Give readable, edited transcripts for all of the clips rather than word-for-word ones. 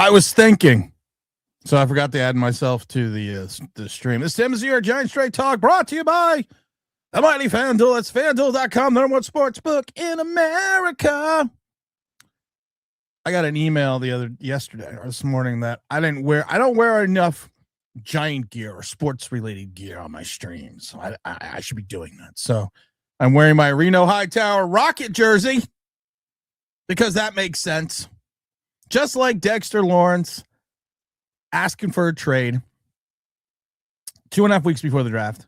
I was thinking, so I forgot to add myself to the stream. This Tim is your Giant Straight Talk, brought to you by the mighty FanDuel. That's FanDuel.com, number one sports book in America. I got an email yesterday or this morning that I don't wear enough Giant gear or sports related gear on my streams. So I should be doing that. So I'm wearing my Reno Hightower Rocket jersey because that makes sense. Just like Dexter Lawrence asking for a trade 2.5 weeks before the draft,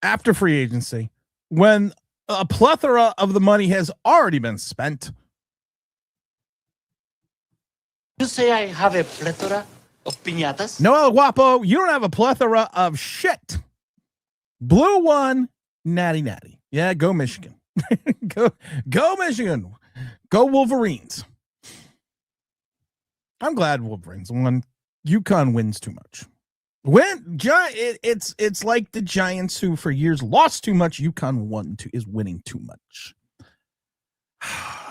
after free agency, when a plethora of the money has already been spent. You say I have a plethora of piñatas? No, El Guapo, you don't have a plethora of shit. Blue one, natty. Yeah, go Michigan. go Michigan. Go Wolverines. I'm glad Wolverines won. UConn wins too much. It's like the Giants who for years lost too much. UConn is winning too much.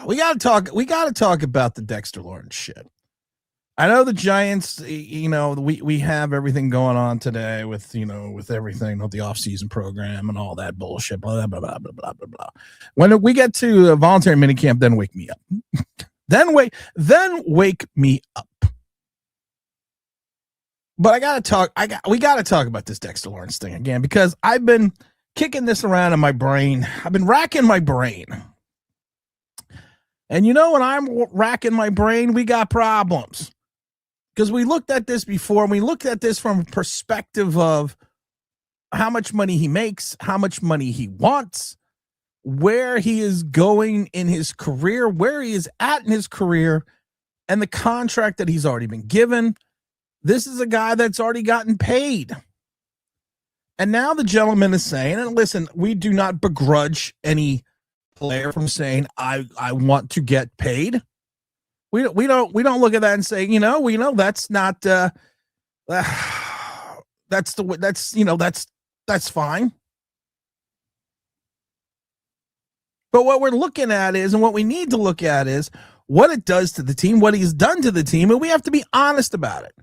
We got to talk about the Dexter Lawrence shit. I know the Giants, we have everything going on today with everything, the offseason program and all that bullshit, blah, blah, blah, blah, blah, blah, blah. When we get to a voluntary minicamp, then wake me up. Then wake me up. But we got to talk about this Dexter Lawrence thing again, because I've been kicking this around in my brain. I've been racking my brain. And when I'm racking my brain, we got problems. Because we looked at this before, and we looked at this from a perspective of how much money he makes, how much money he wants, where he is going in his career, where he is at in his career, and the contract that he's already been given. This is a guy that's already gotten paid. And now the gentleman is saying, and listen, we do not begrudge any player from saying, I want to get paid. We don't look at that and say, that's not that's fine. But what we're looking at is, and what we need to look at is what it does to the team, what he's done to the team, and we have to be honest about it.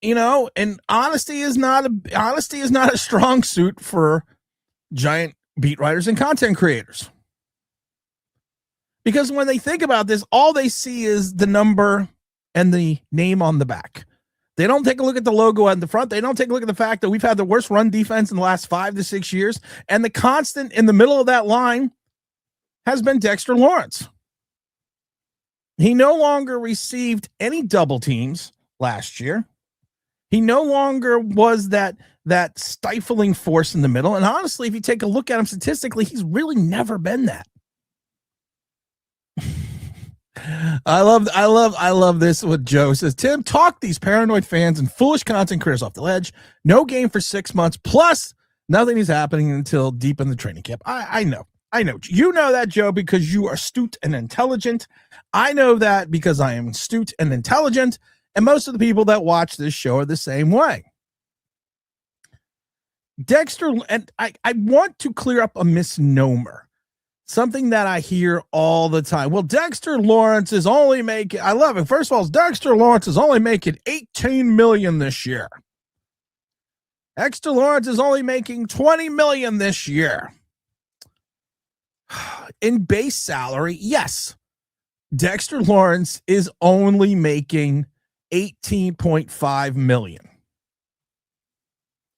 And honesty is not a strong suit for Giant beat writers and content creators. Because when they think about this, all they see is the number and the name on the back. They don't take a look at the logo on the front. They don't take a look at the fact that we've had the worst run defense in the last 5 to 6 years. And the constant in the middle of that line has been Dexter Lawrence. He no longer received any double teams last year. He no longer was that stifling force in the middle. And honestly, if you take a look at him statistically, he's really never been that. I love this. What Joe says. Tim, talk these paranoid fans and foolish content creators off the ledge. No game for 6 months. Plus, nothing is happening until deep in the training camp. I know. You know that, Joe, because you are astute and intelligent. I know that because I am astute and intelligent. And most of the people that watch this show are the same way. Dexter, and I want to clear up a misnomer. Something that I hear all the time. Well, Dexter Lawrence is only making, I love it. First of all, Dexter Lawrence is only making $18 million this year. Dexter Lawrence is only making $20 million this year. In base salary, yes. Dexter Lawrence is only making $18.5 million.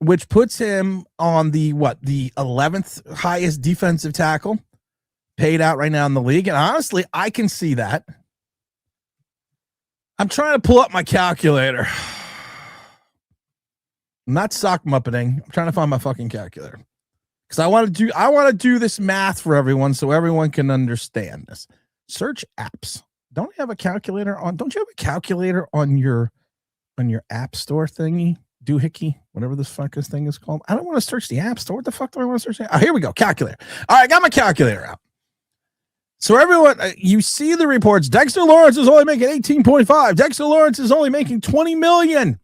Which puts him on the 11th highest defensive tackle paid out right now in the league. And honestly, I can see that. I'm trying to pull up my calculator. I'm not sock muppeting. I'm trying to find my fucking calculator. Because I want to do this math for everyone so everyone can understand this. Search apps. Don't you have a calculator on your app store thingy? Doohickey, whatever this fucking thing is called. I don't want to search the app store. What the fuck do I want to search? Oh, here we go. Calculator. All right, I got my calculator out. So everyone, you see the reports. Dexter Lawrence is only making 18.5. Dexter Lawrence is only making 20 million.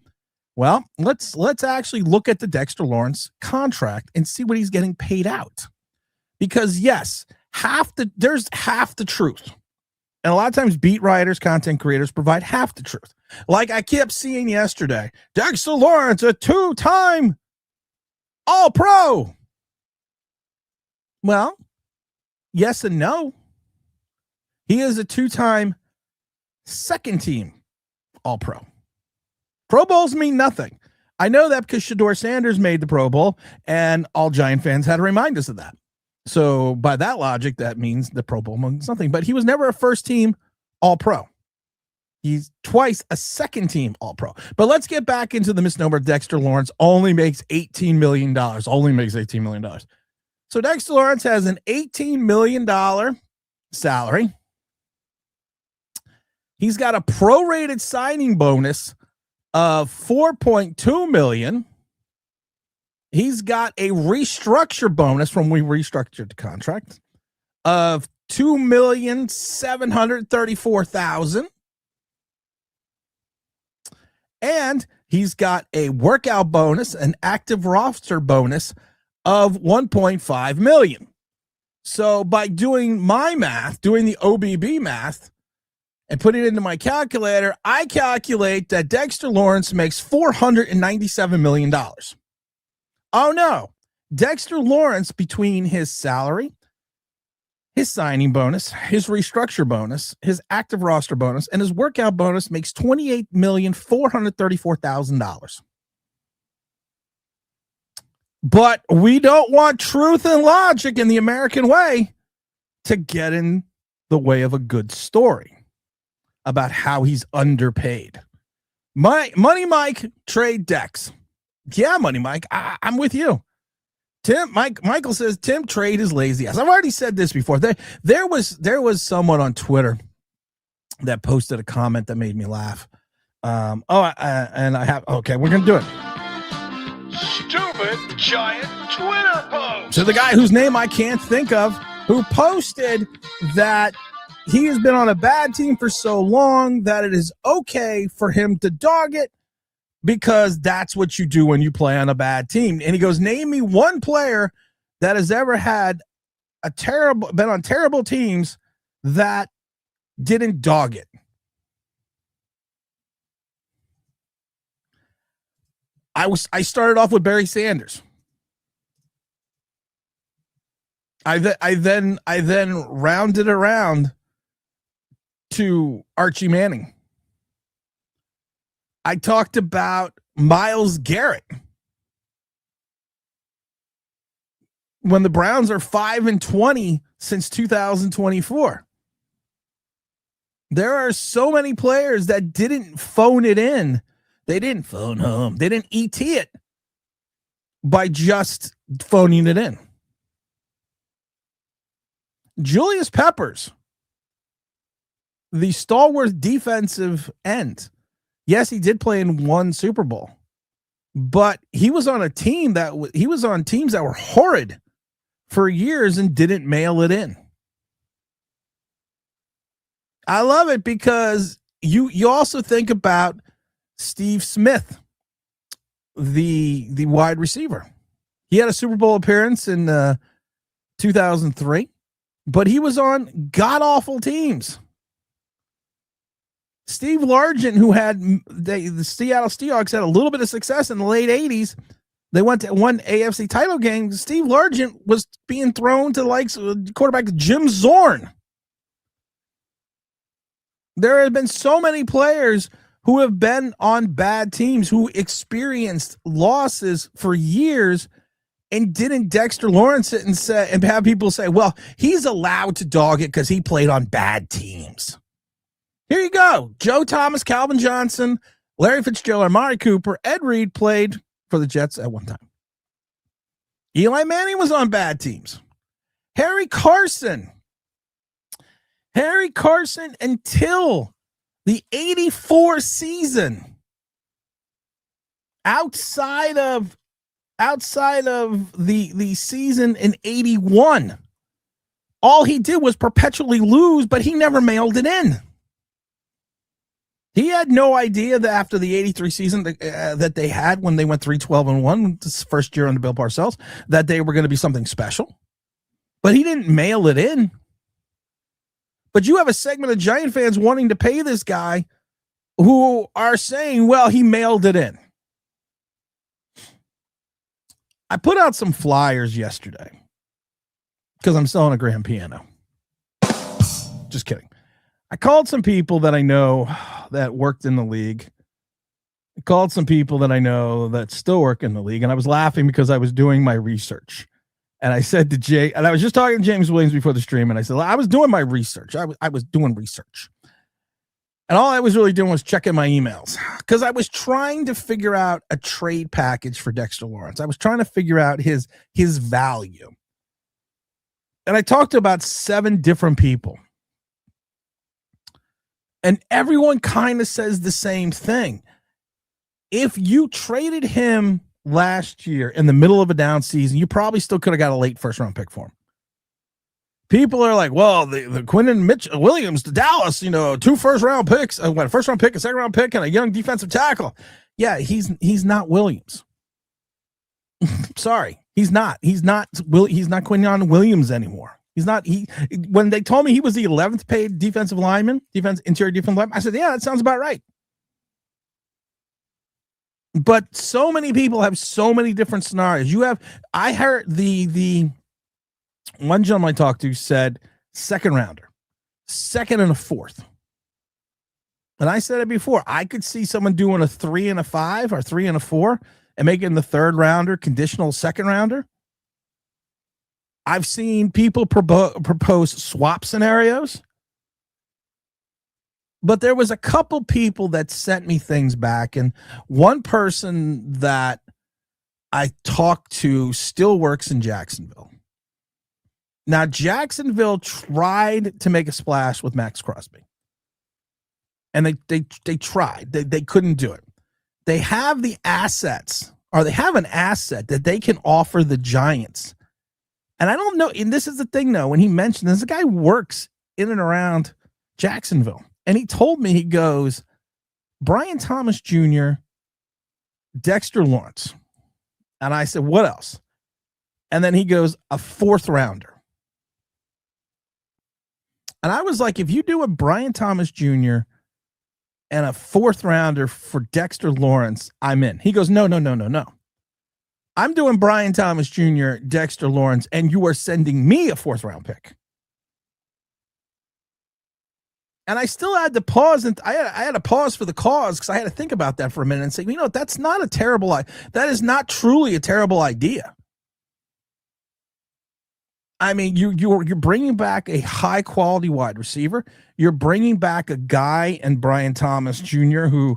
Well, let's actually look at the Dexter Lawrence contract and see what he's getting paid out. Because yes, there's half the truth. And a lot of times beat writers, content creators provide half the truth. Like I kept seeing yesterday, Dexter Lawrence, a 2-time All-Pro. Well, yes and no. He is a 2-time second-team All-Pro. Pro Bowls mean nothing. I know that because Shedeur Sanders made the Pro Bowl, and all Giant fans had to remind us of that. So by that logic, that means the Pro Bowl means something. But he was never a first-team All-Pro. He's twice a second-team All-Pro. But let's get back into the misnomer. Dexter Lawrence only makes $18 million. Only makes $18 million. So Dexter Lawrence has an $18 million salary. He's got a prorated signing bonus of $4.2 million. He's got a restructure bonus from we restructured the contract of $2,734,000. And he's got a workout bonus, an active roster bonus of $1.5 million. So by doing my math, doing the OBB math, and putting it into my calculator, I calculate that Dexter Lawrence makes $497 million. Oh no, Dexter Lawrence, between his salary, his signing bonus, his restructure bonus, his active roster bonus, and his workout bonus makes $28,434,000. But we don't want truth and logic in the American way to get in the way of a good story about how he's underpaid. Money Mike, trade Dex. Yeah, Money Mike, I'm with you. Michael says Tim, trade is lazy ass. I've already said this before. There was someone on Twitter that posted a comment that made me laugh. And I have, okay, we're gonna do it. Stupid giant Twitter post. So the guy whose name I can't think of, who posted that he has been on a bad team for so long that it is okay for him to dog it because that's what you do when you play on a bad team. And he goes, name me one player that has ever had been on terrible teams that didn't dog it. I started off with Barry Sanders. I then rounded around to Archie Manning. I talked about Myles Garrett. When the Browns are 5-20 since 2024. There are so many players that didn't phone it in. They didn't phone home. They didn't ET it by just phoning it in. Julius Peppers, the stalwart defensive end. Yes, he did play in one Super Bowl, but he was on a team he was on teams that were horrid for years and didn't mail it in. I love it because you also think about Steve Smith, the wide receiver. He had a Super Bowl appearance in 2003, but he was on god-awful teams. Steve Largent, who had the Seattle Seahawks had a little bit of success in the late 80s. They went to one AFC title game. Steve Largent was being thrown to the likes of quarterback Jim Zorn. There have been so many players who have been on bad teams, who experienced losses for years, and didn't Dexter Lawrence sit and have people say, well, he's allowed to dog it because he played on bad teams. Here you go. Joe Thomas, Calvin Johnson, Larry Fitzgerald, Amari Cooper, Ed Reed played for the Jets at one time. Eli Manning was on bad teams. Harry Carson until the 84 season, outside of the season in 81, all he did was perpetually lose, but he never mailed it in. He had no idea that after the 83 season that they had when they went 3-12-1, this first year under Bill Parcells, that they were going to be something special. But he didn't mail it in. But you have a segment of Giant fans wanting to pay this guy who are saying, well, he mailed it in. I put out some flyers yesterday because I'm selling a grand piano. Just kidding. I called some people that I know that worked in the league. I called some people that I know that still work in the league, and I was laughing because I was doing my research. And I said to Jay, and I was just talking to James Williams before the stream, and I said, I was doing my research. I was doing research. And all I was really doing was checking my emails because I was trying to figure out a trade package for Dexter Lawrence. I was trying to figure out his value. And I talked to about 7 different people. And everyone kind of says the same thing. If you traded him last year in the middle of a down season, you probably still could have got a late first-round pick for him. People are like, well, the Quinton Williams to Dallas, 2 first-round picks, a first-round pick, a second-round pick, and a young defensive tackle. Yeah, he's not Williams. Sorry, he's not. He's not Quinton Williams anymore. He's not. When they told me he was the 11th paid defensive lineman, interior defensive lineman, I said, yeah, that sounds about right. But so many people have so many different scenarios. I heard the one gentleman I talked to said second rounder, second and a fourth. And I said it before, I could see someone doing a 3 and a 5 or 3 and a 4 and making the third rounder conditional second rounder. I've seen people propose swap scenarios. But there was a couple people that sent me things back, and one person that I talked to still works in Jacksonville. Now, Jacksonville tried to make a splash with Max Crosby, and they tried. They couldn't do it. They have the assets, or they have an asset that they can offer the Giants. And I don't know, and this is the thing, though, when he mentioned this, the guy works in and around Jacksonville. And he told me, he goes, Brian Thomas Jr., Dexter Lawrence. And I said, what else? And then he goes, a 4th rounder. And I was like, if you do a Brian Thomas Jr. and a 4th rounder for Dexter Lawrence, I'm in. He goes, no. I'm doing Brian Thomas Jr., Dexter Lawrence, and you are sending me a 4th round pick. And I still had to pause, and I had to pause for the cause because I had to think about that for a minute and say, that's not a terrible, that is not truly a terrible idea. I mean, you're bringing back a high quality wide receiver. You're bringing back a guy and Brian Thomas Jr. who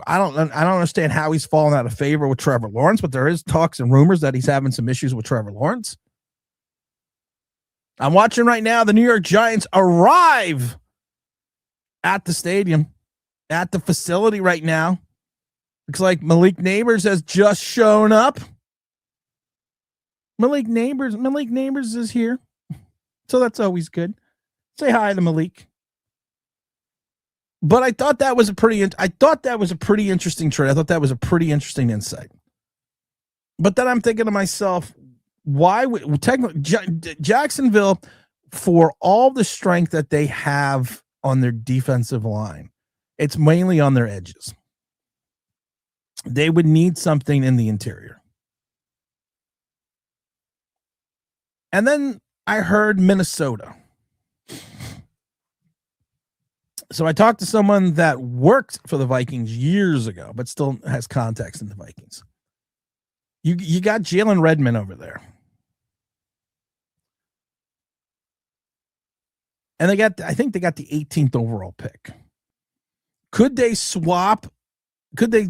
I don't understand how he's fallen out of favor with Trevor Lawrence, but there is talks and rumors that he's having some issues with Trevor Lawrence. I'm watching right now the New York Giants arrive at the stadium, at the facility right now. Looks like Malik Neighbors has just shown up. Malik Neighbors is here. So that's always good. Say hi to Malik. But I thought that was a pretty interesting trade. I thought that was a pretty interesting insight. But then I'm thinking to myself, why would Jacksonville, for all the strength that they have on their defensive line, it's mainly on their edges. They would need something in the interior. And then I heard Minnesota. So I talked to someone that worked for the Vikings years ago, but still has contacts in the Vikings. You got Jalen Redmond over there. And I think they got the 18th overall pick. Could they swap? Could they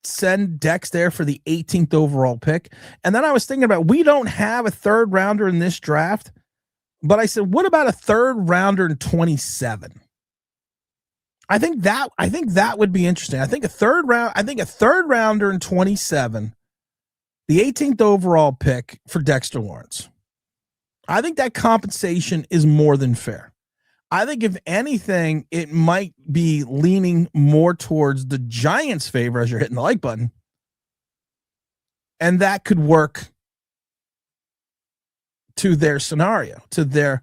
send Dex there for the 18th overall pick? And then I was thinking about, we don't have a 3rd rounder in this draft, but I said, what about a 3rd rounder in 27? I think that would be interesting. I think a third rounder in 27, the 18th overall pick for Dexter Lawrence. I think that compensation is more than fair. I think if anything, it might be leaning more towards the Giants' favor as you're hitting the like button. And that could work to their scenario, to their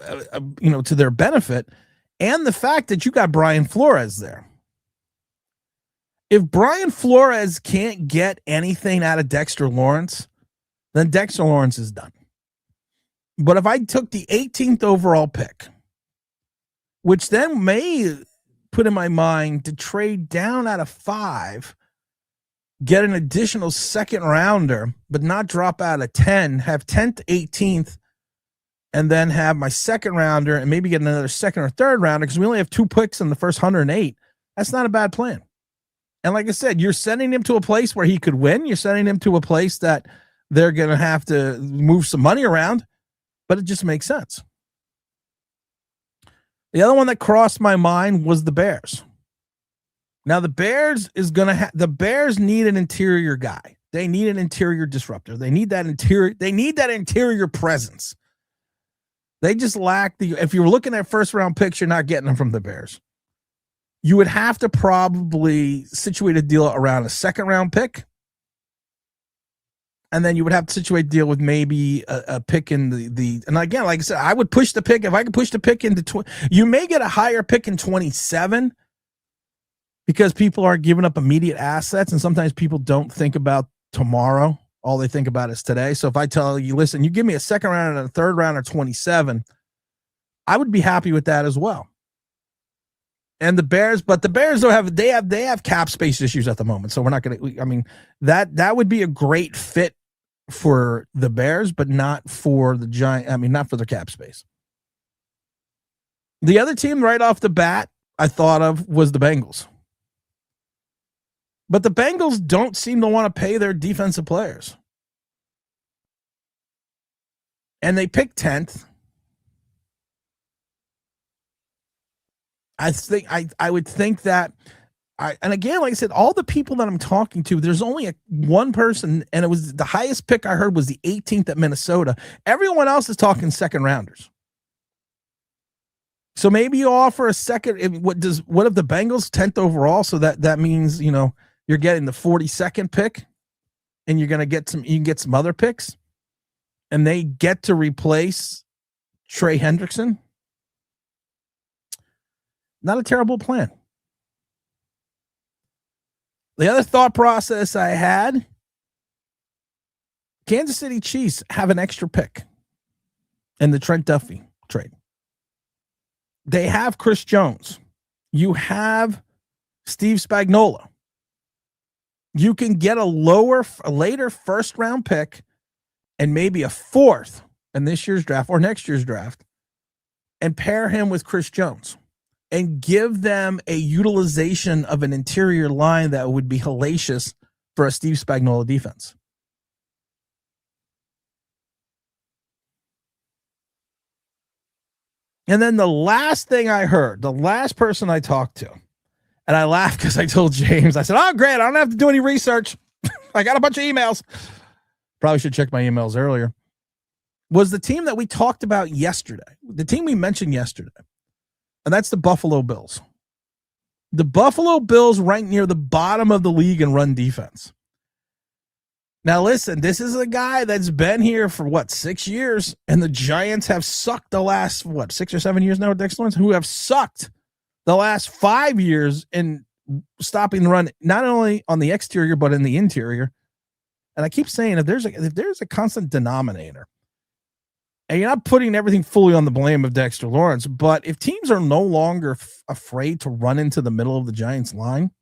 to their benefit, and the fact that you got Brian Flores there. If Brian Flores can't get anything out of Dexter Lawrence, then Dexter Lawrence is done. But if I took the 18th overall pick, which then may put in my mind to trade down out of 5, get an additional second rounder, but not drop out of 10, have 10th, 18th, and then have my second rounder and maybe get another second or third rounder because we only have 2 picks in the first 108. That's not a bad plan. And like I said, you're sending him to a place where he could win. You're sending him to a place that they're going to have to move some money around, but it just makes sense. The other one that crossed my mind was the Bears. Now the Bears the Bears need an interior guy. They need an interior disruptor. They need that interior presence. They just lack if you're looking at first round picks, you're not getting them from the Bears. You would have to probably situate a deal around a second round pick. And then you would have to situate a deal with maybe a pick in the and again, like I said, I would push the pick. If I could push the pick into you may get a higher pick in 27 because people are giving up immediate assets. And sometimes people don't think about tomorrow. All they think about is today. So if I tell you, listen, you give me a second round and a third round or 27, I would be happy with that as well. And the Bears don't have they have cap space issues at the moment. So we're not going to, I mean, that would be a great fit for the Bears, but not for the Giants. I mean, not for their cap space. The other team right off the bat I thought of was the Bengals. But the Bengals don't seem to want to pay their defensive players. And they picked 10th. I would think that and again, like I said, all the people that I'm talking to, there's only one person, and it was the highest pick I heard was the 18th at Minnesota. Everyone else is talking second rounders. So maybe you offer a second. What if the Bengals 10th overall? So that means, you're getting the 42nd pick and you can get some other picks and they get to replace Trey Hendrickson. Not a terrible plan. The other thought process I had, Kansas City Chiefs have an extra pick in the Trent Duffy trade. They have Chris Jones. You have Steve Spagnuolo. You can get a later first round pick and maybe a 4th in this year's draft or next year's draft and pair him with Chris Jones and give them a utilization of an interior line that would be hellacious for a Steve Spagnuolo defense. And then the last thing I heard, the last person I talked to, and I laughed because I told James, I said, oh, great, I don't have to do any research. I got a bunch of emails. Probably should check my emails earlier. Was the team that we talked about yesterday, the team we mentioned yesterday, and that's the Buffalo Bills. The Buffalo Bills rank near the bottom of the league in run defense. Now, listen, this is a guy that's been here for 6 years, and the Giants have sucked the last 6 or 7 years now with Dexter Lawrence, who have sucked the last 5 years in stopping the run, not only on the exterior but in the interior. And I keep saying if there's a constant denominator, and you're not putting everything fully on the blame of Dexter Lawrence, but if teams are no longer afraid to run into the middle of the Giants line,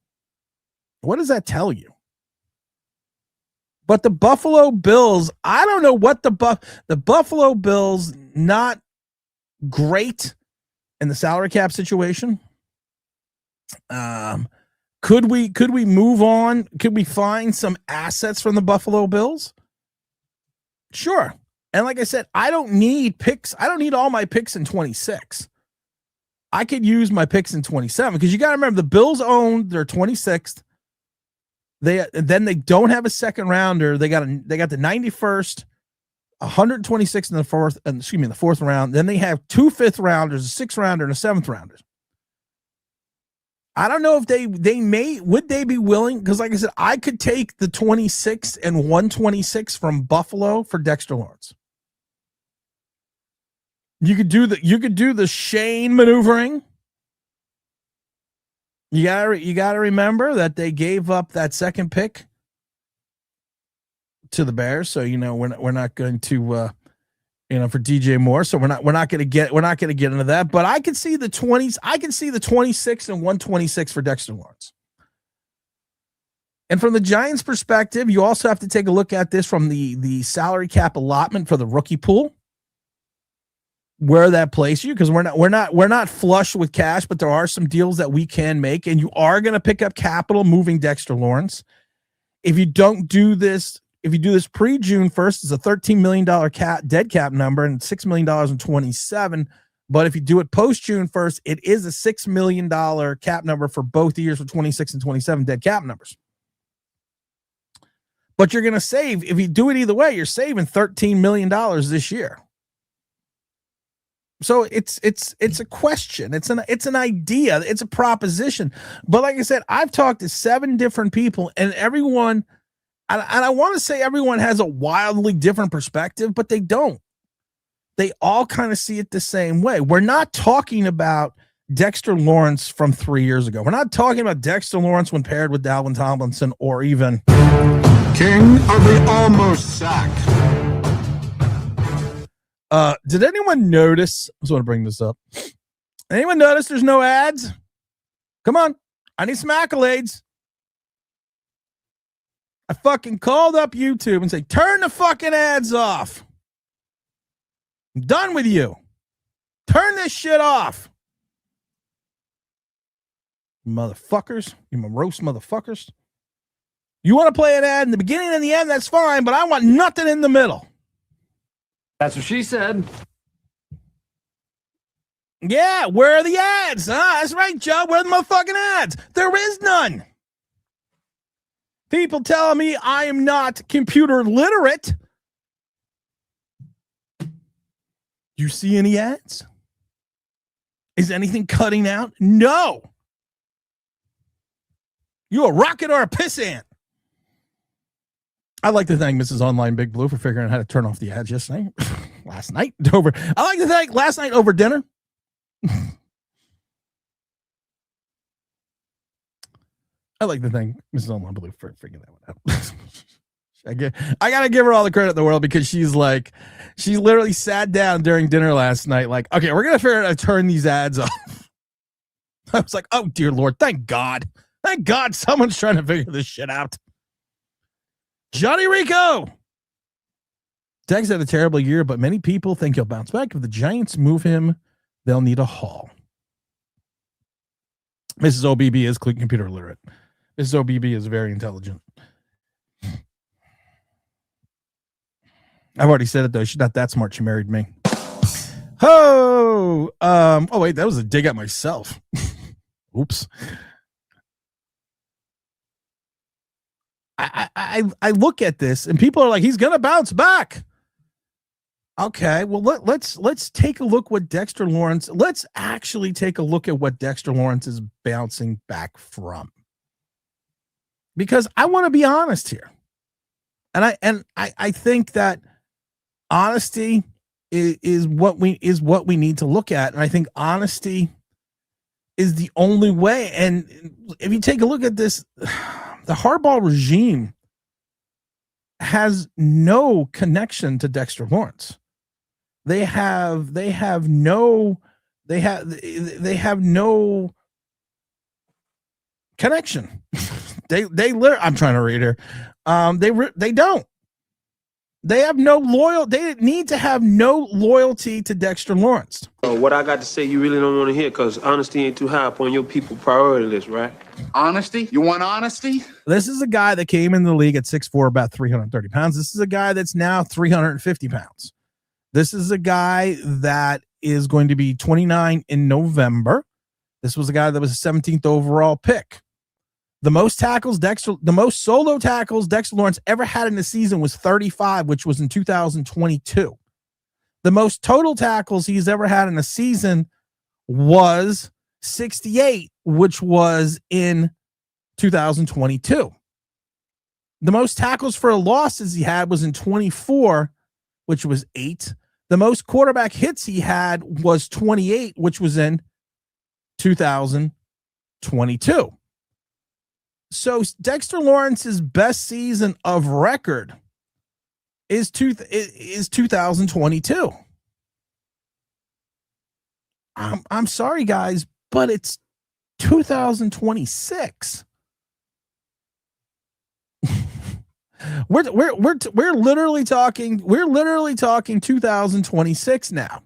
what does that tell you? But the Buffalo Bills, I don't know what the Buffalo Bills, not great in the salary cap situation. Could we move on? Could we find some assets from the Buffalo Bills? Sure. And like I said, I don't need picks. I don't need all my picks in 26. I could use my picks in 27 because you got to remember the Bills own their 26th. They don't have a second rounder. They got the 91st, 126th in the fourth round. Then they have 2 5th rounders, a 6th rounder, and a 7th rounder. I don't know if would they be willing? Because like I said, I could take the 26 and 126 from Buffalo for Dexter Lawrence. You could do the Shane maneuvering. You gotta remember that they gave up that second pick to the Bears, so we're not going to for DJ Moore, so we're not going to get into that. But I can see the 20s. I can see the 26 and 126 for Dexter Lawrence. And from the Giants' perspective, you also have to take a look at this from the salary cap allotment for the rookie pool, where that places you, because we're not flush with cash, but there are some deals that we can make, and you are going to pick up capital moving Dexter Lawrence. If you don't do this, if you do this pre-June 1st, it's a $13 million dead cap number and $6 million in 27. But if you do it post-June 1st, it is a $6 million cap number for both years for 26 and 27 dead cap numbers. But you're going to save, if you do it either way, you're saving $13 million this year. So it's a question. It's an idea. It's a proposition. But like I said, I've talked to 7 different people, and everyone, and I want to say everyone has a wildly different perspective, but they don't. They all kind of see it the same way. We're not talking about Dexter Lawrence from 3 years ago. We're not talking about Dexter Lawrence when paired with Dalvin Tomlinson or even King of the almost sack. Did anyone notice? I just want to bring this up. Anyone notice there's no ads? Come on. I need some accolades. I fucking called up YouTube and said, turn the fucking ads off. I'm done with you. Turn this shit off. Motherfuckers. You morose motherfuckers. You want to play an ad in the beginning and the end, that's fine, but I want nothing in the middle. That's what she said. Yeah, where are the ads? That's right, Joe. Where are the motherfucking ads? There is none. People telling me I am not computer literate. You see any ads? Is anything cutting out? No. You a rocket or a pissant? I'd like to thank Mrs. Online Big Blue for figuring out how to turn off the ads yesterday. Last night over. I like to thank last night over dinner. I like to thank Mrs. Online Blue for figuring that one out. I gotta give her all the credit in the world, because she literally sat down during dinner last night, like, okay, we're gonna figure out how to turn these ads off. I was like, oh dear Lord, thank God someone's trying to figure this shit out. Johnny Rico. Dex had a terrible year, but many people think he'll bounce back. If the Giants move him, they'll need a haul. Mrs. OBB is computer literate. Mrs. OBB is very intelligent. I've already said it, though. She's not that smart. She married me. Oh, wait, that was a dig at myself. Oops. I look at this and people are like, he's gonna bounce back. Okay, well let's take a look what Dexter Lawrence. Let's actually take a look at what Dexter Lawrence is bouncing back from. Because I want to be honest here, and I think that honesty is what we need to look at, and I think honesty is the only way. And if you take a look at this, the Harbaugh regime has no connection to Dexter Lawrence. They have no connection. I'm trying to read here. They don't. They have no they need to have no loyalty to Dexter Lawrence. What I got to say, you really don't want to hear, because honesty ain't too high up on your people priority list, right? Honesty? You want honesty? This is a guy that came in the league at 6'4", about 330 pounds. This is a guy that's now 350 pounds. This is a guy that is going to be 29 in November. This was a guy that was a 17th overall pick. The most solo tackles Dexter Lawrence ever had in a season was 35, which was in 2022. The most total tackles he's ever had in a season was 68, which was in 2022. The most tackles for losses he had was in 24, which was 8. The most quarterback hits he had was 28, which was in 2022. So Dexter Lawrence's best season of record is 2022. I'm sorry, guys, but it's 2026. We're literally talking 2026 now.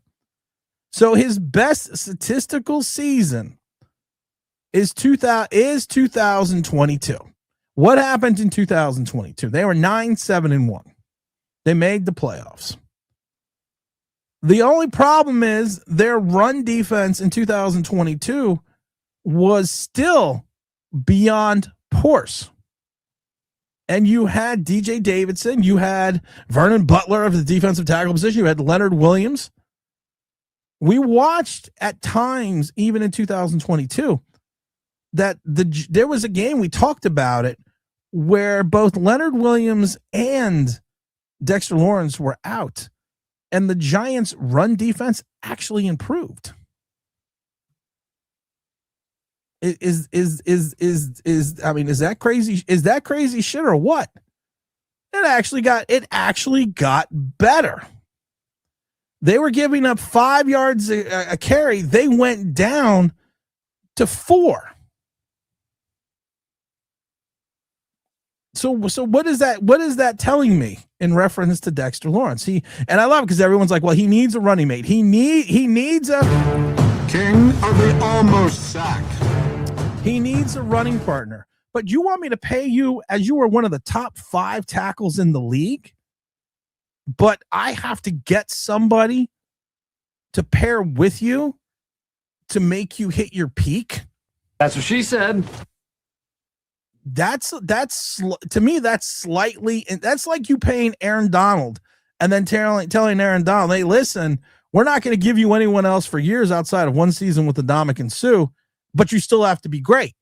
So his best statistical season is 2022. What happened in 2022? They were 9-7-1. They made the playoffs. The only problem is their run defense in 2022 was still beyond porous. And you had DJ Davidson, you had Vernon Butler of the defensive tackle position, you had Leonard Williams. We watched at times, even in 2022, that there was a game, we talked about it, where both Leonard Williams and Dexter Lawrence were out, and the Giants' run defense actually improved. Is that crazy? Is that crazy shit or what? It actually got better. They were giving up 5 yards a carry. They went down to 4. So what is that telling me in reference to Dexter Lawrence? And I love it because everyone's like, well, he needs a running mate. He needs a King of the almost sack. He needs a running partner. But you want me to pay you as you were one of the top 5 tackles in the league? But I have to get somebody to pair with you to make you hit your peak? That's what she said. That's to me, that's slightly, that's like you paying Aaron Donald and then telling Aaron Donald, hey, listen, we're not going to give you anyone else for years outside of one season with Ndamukong Suh, but you still have to be great,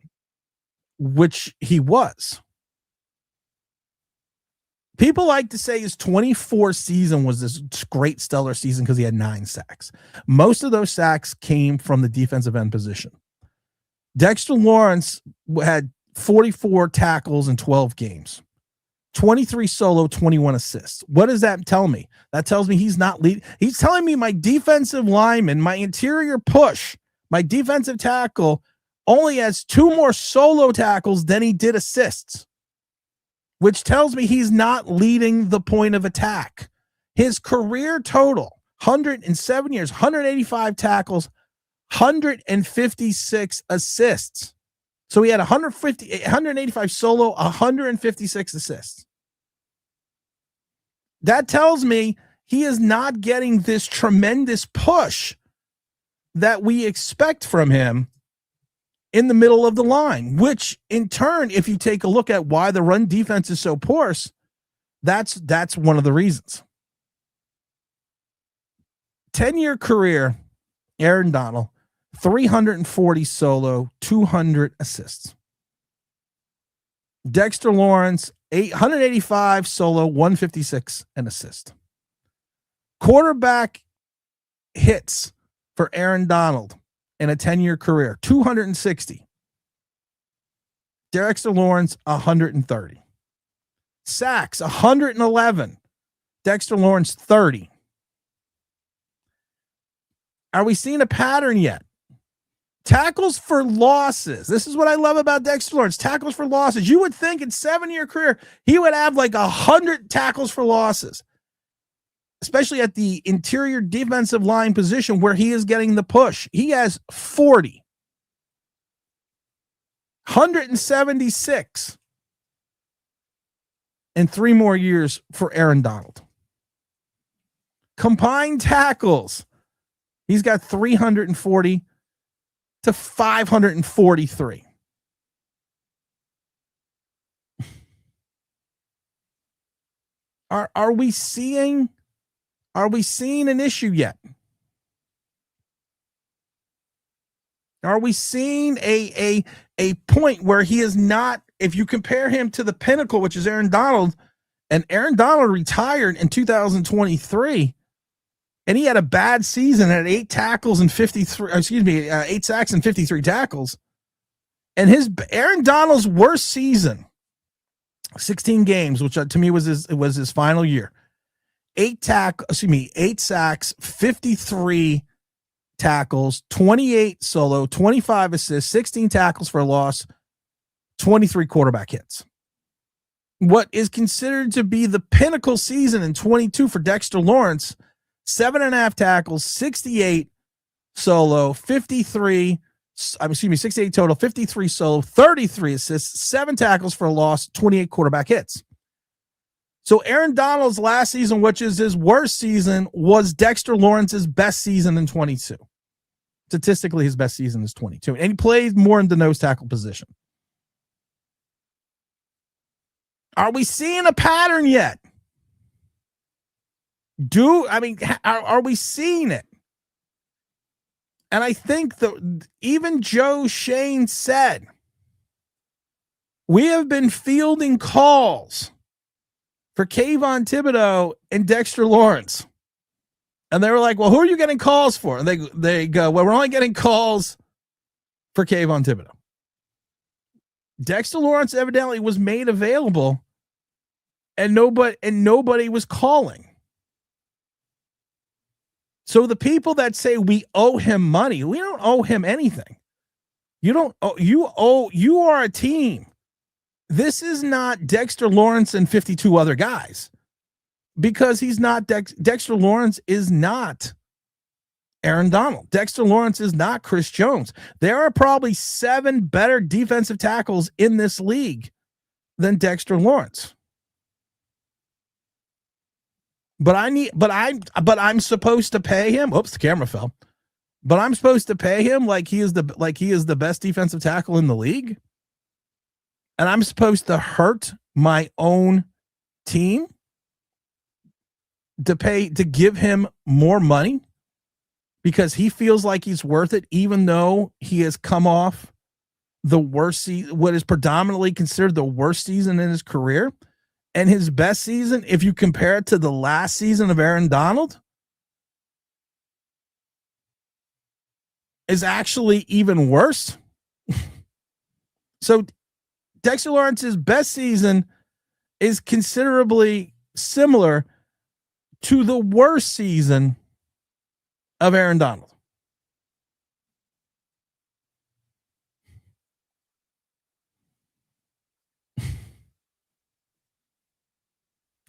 which he was. People like to say his 24 season was this great stellar season because he had 9 sacks. Most of those sacks came from the defensive end position. Dexter Lawrence had 44 tackles in 12 games, 23 solo, 21 assists. What does that tell me? That tells me he's not lead. He's telling me my defensive lineman, my interior push, my defensive tackle only has 2 more solo tackles than he did assists, which tells me he's not leading the point of attack. His career total, 107 years, 185 tackles, 156 assists. So he had 185 solo, 156 assists. That tells me he is not getting this tremendous push that we expect from him in the middle of the line, which in turn, if you take a look at why the run defense is so porous, that's one of the reasons. 10-year career, Aaron Donald, 340 solo, 200 assists. Dexter Lawrence, 185 solo, 156 an assist. Quarterback hits for Aaron Donald in a 10-year career, 260. Dexter Lawrence, 130. Sacks, 111. Dexter Lawrence, 30. Are we seeing a pattern yet? Tackles for losses. This is what I love about Dexter Lawrence. Tackles for losses. You would think in 7-year career, he would have like 100 tackles for losses, especially at the interior defensive line position where he is getting the push. He has 40. 176 in 3 more years for Aaron Donald. Combined tackles. He's got 340 to 543. Are we seeing an issue yet? Are we seeing a point where he is not, if you compare him to the pinnacle, which is Aaron Donald, and Aaron Donald retired in 2023, And he had a bad season at 8 tackles and 8 sacks and 53 tackles. And Aaron Donald's worst season, 16 games, which to me was his final year. 8 sacks, 53 tackles, 28 solo, 25 assists, 16 tackles for a loss, 23 quarterback hits. What is considered to be the pinnacle season in 22 for Dexter Lawrence, 7.5 tackles, 68 solo, 68 total, 53 solo, 33 assists, 7 tackles for a loss, 28 quarterback hits. So Aaron Donald's last season, which is his worst season, was Dexter Lawrence's best season in 22. Statistically, his best season is 22. And he played more in the nose tackle position. Are we seeing a pattern yet? Are we seeing it? And I think that even Joe Shane said, we have been fielding calls for Kayvon Thibodeau and Dexter Lawrence. And they were like, well, who are you getting calls for? And they go, well, we're only getting calls for Kayvon Thibodeau. Dexter Lawrence evidently was made available and nobody was calling. So the people that say we owe him money, we don't owe him anything. You are a team. This is not Dexter Lawrence and 52 other guys, because he's not Dexter Lawrence is not Aaron Donald. Dexter Lawrence is not Chris Jones. There are probably 7 better defensive tackles in this league than Dexter Lawrence. But I'm supposed to pay him. Oops, the camera fell. But I'm supposed to pay him like he is the best defensive tackle in the league. And I'm supposed to hurt my own team to give him more money because he feels like he's worth it, even though he has come off the worst season, what is predominantly considered the worst season in his career. And his best season, if you compare it to the last season of Aaron Donald, is actually even worse. So Dexter Lawrence's best season is considerably similar to the worst season of Aaron Donald.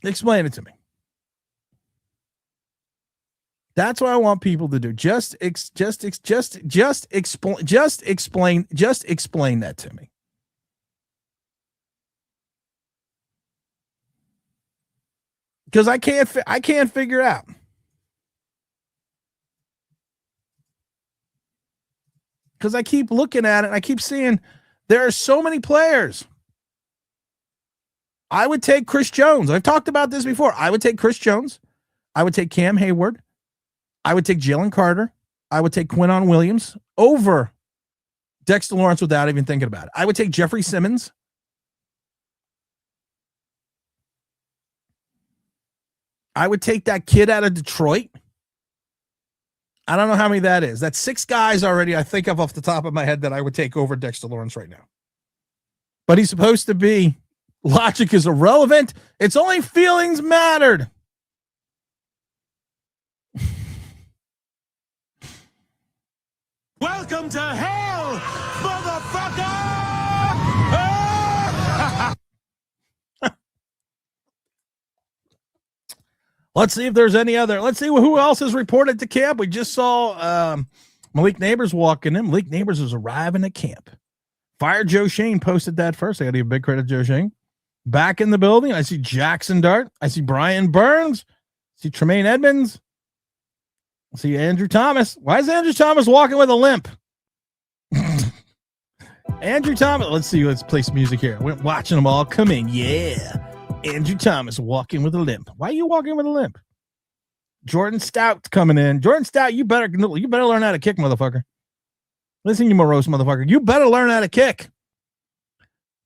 Explain it to me. That's what I want people to do. Just explain that to me. Because I can't figure it out. Because I keep looking at it and I keep seeing there are so many players. I would take Chris Jones. I've talked about this before. I would take Chris Jones. I would take Cam Hayward. I would take Jalen Carter. I would take Quinnen Williams over Dexter Lawrence without even thinking about it. I would take Jeffrey Simmons. I would take that kid out of Detroit. I don't know how many that is. That's 6 guys already I think of off the top of my head that I would take over Dexter Lawrence right now. But he's supposed to be. Logic is irrelevant. It's only feelings mattered. Welcome to hell, motherfucker! Let's see if there's any other. Let's see who else is reported to camp. We just saw Malik Neighbors walking in. Malik Neighbors is arriving at camp. Fire Joe Shane posted that first. I got to give a big credit to Joe Shane. Back in the building, I see Jackson Dart. I see Brian Burns. I see Tremaine Edmonds. I see Andrew Thomas. Why is Andrew Thomas walking with a limp? Andrew Thomas. Let's see. Let's play some music here. We're watching them all come in. Yeah. Andrew Thomas walking with a limp. Why are you walking with a limp? Jordan Stout coming in. Jordan Stout, you better learn how to kick, motherfucker. Listen, you morose motherfucker. You better learn how to kick.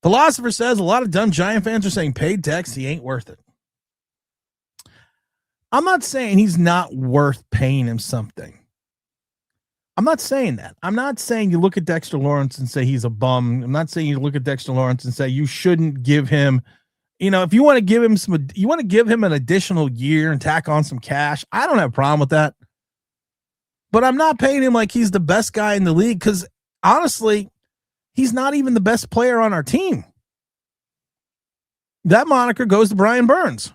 Philosopher says a lot of dumb Giant fans are saying, pay Dex, he ain't worth it. I'm not saying he's not worth paying him something. I'm not saying that. I'm not saying you look at Dexter Lawrence and say he's a bum. I'm not saying you look at Dexter Lawrence and say you shouldn't give him, if you want to give him you want to give him an additional year and tack on some cash. I don't have a problem with that. But I'm not paying him like he's the best guy in the league because honestly, he's not even the best player on our team. That moniker goes to Brian Burns.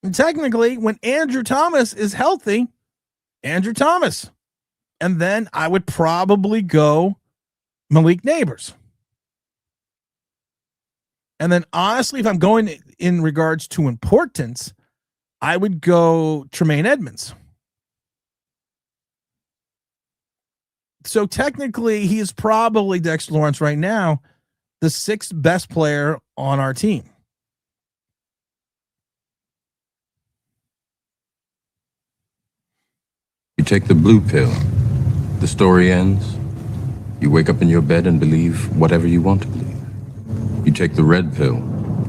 And technically, when Andrew Thomas is healthy, Andrew Thomas. And then I would probably go Malik Neighbors. And then honestly, if I'm going in regards to importance, I would go Tremaine Edmonds. So technically, he is probably Dexter Lawrence right now, the 6th best player on our team. You take the blue pill, the story ends. You wake up in your bed and believe whatever you want to believe. You take the red pill,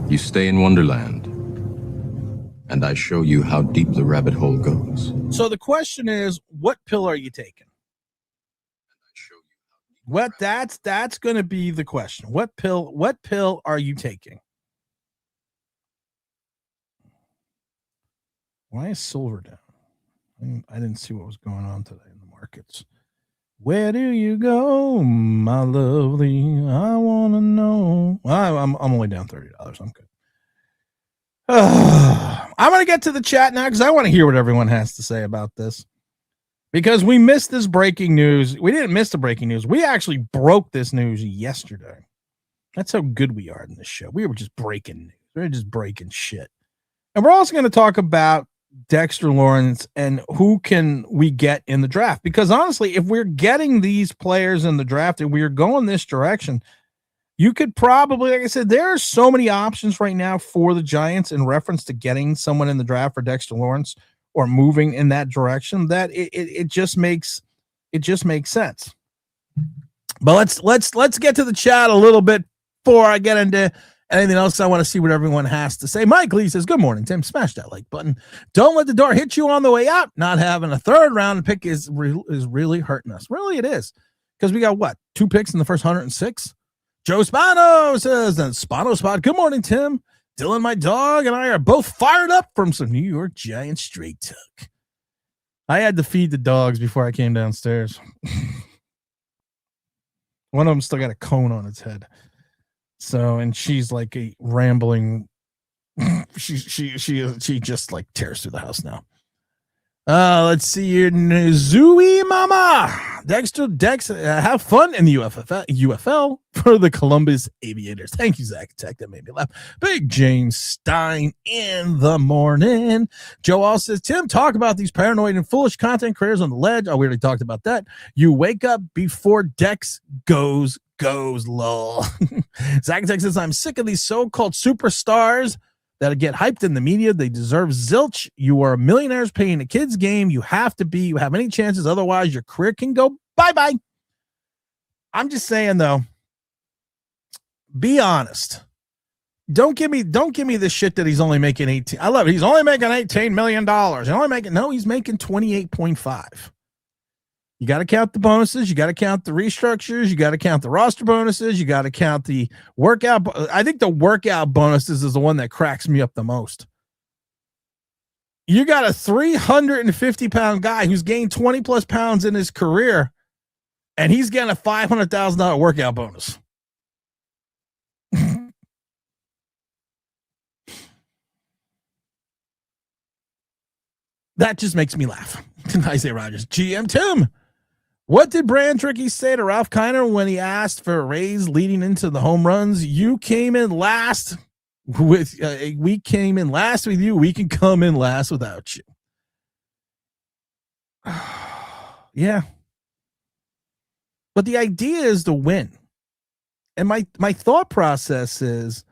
you stay in Wonderland, and I show you how deep the rabbit hole goes. So the question is, what pill are you taking? That's going to be the question. What pill are you taking? Why is silver down? I didn't see what was going on today in the markets. Where do you go, my lovely? I want to know. I'm only down $30. I'm good. I'm going to get to the chat now because I want to hear what everyone has to say about this. Because we missed this breaking news. We didn't miss the breaking news. We actually broke this news yesterday. That's how good we are in this show. We were just breaking news. We were just breaking shit. And we're also going to talk about Dexter Lawrence and who can we get in the draft. Because honestly, if we're getting these players in the draft and we're going this direction, you could probably, like I said, there are so many options right now for the Giants in reference to getting someone in the draft for Dexter Lawrence or moving in that direction that it just makes sense. But let's get to the chat a little bit before I get into anything else. I want to see what everyone has to say. Mike Lee says, good morning, Tim. Smash that like button. Don't let the door hit you on the way out. Not having a third round pick is really hurting us. Really, it is. Because we got, 2 picks in the first 106? Joe Spano says, Spano Spot, good morning, Tim. Dylan, my dog, and I are both fired up from some New York Giants straight talk. I had to feed the dogs before I came downstairs. One of them still got a cone on its head. So, and she's like a rambling. she just like tears through the house now. Let's see here. Zooey Mama. Dexter, have fun in the UFL for the Columbus Aviators. Thank you, Zach Tech. That made me laugh. Big James Stein in the morning. Joe also says, Tim, talk about these paranoid and foolish content creators on the ledge. Oh, we already talked about that. You wake up before Dex goes lol. Zach Tech says, I'm sick of these so-called superstars that get hyped in the media. They deserve zilch. You are millionaires paying a kid's game. You have any chances. Otherwise, your career can go bye-bye. I'm just saying, though, be honest. Don't give me the shit that he's only making 18. I love it. He's only making $18 million. He's making 28.5. You got to count the bonuses. You got to count the restructures. You got to count the roster bonuses. You got to count the workout. I think the workout bonuses is the one that cracks me up the most. You got a 350-pound guy who's gained 20 plus pounds in his career, and he's getting a $500,000 workout bonus. That just makes me laugh. Isaiah Rogers, GM Tim. What did Brand Tricky say to Ralph Kiner when he asked for a raise leading into the home runs? You came in last with we came in last with you. We can come in last without you. Yeah. But the idea is to win. And my thought process is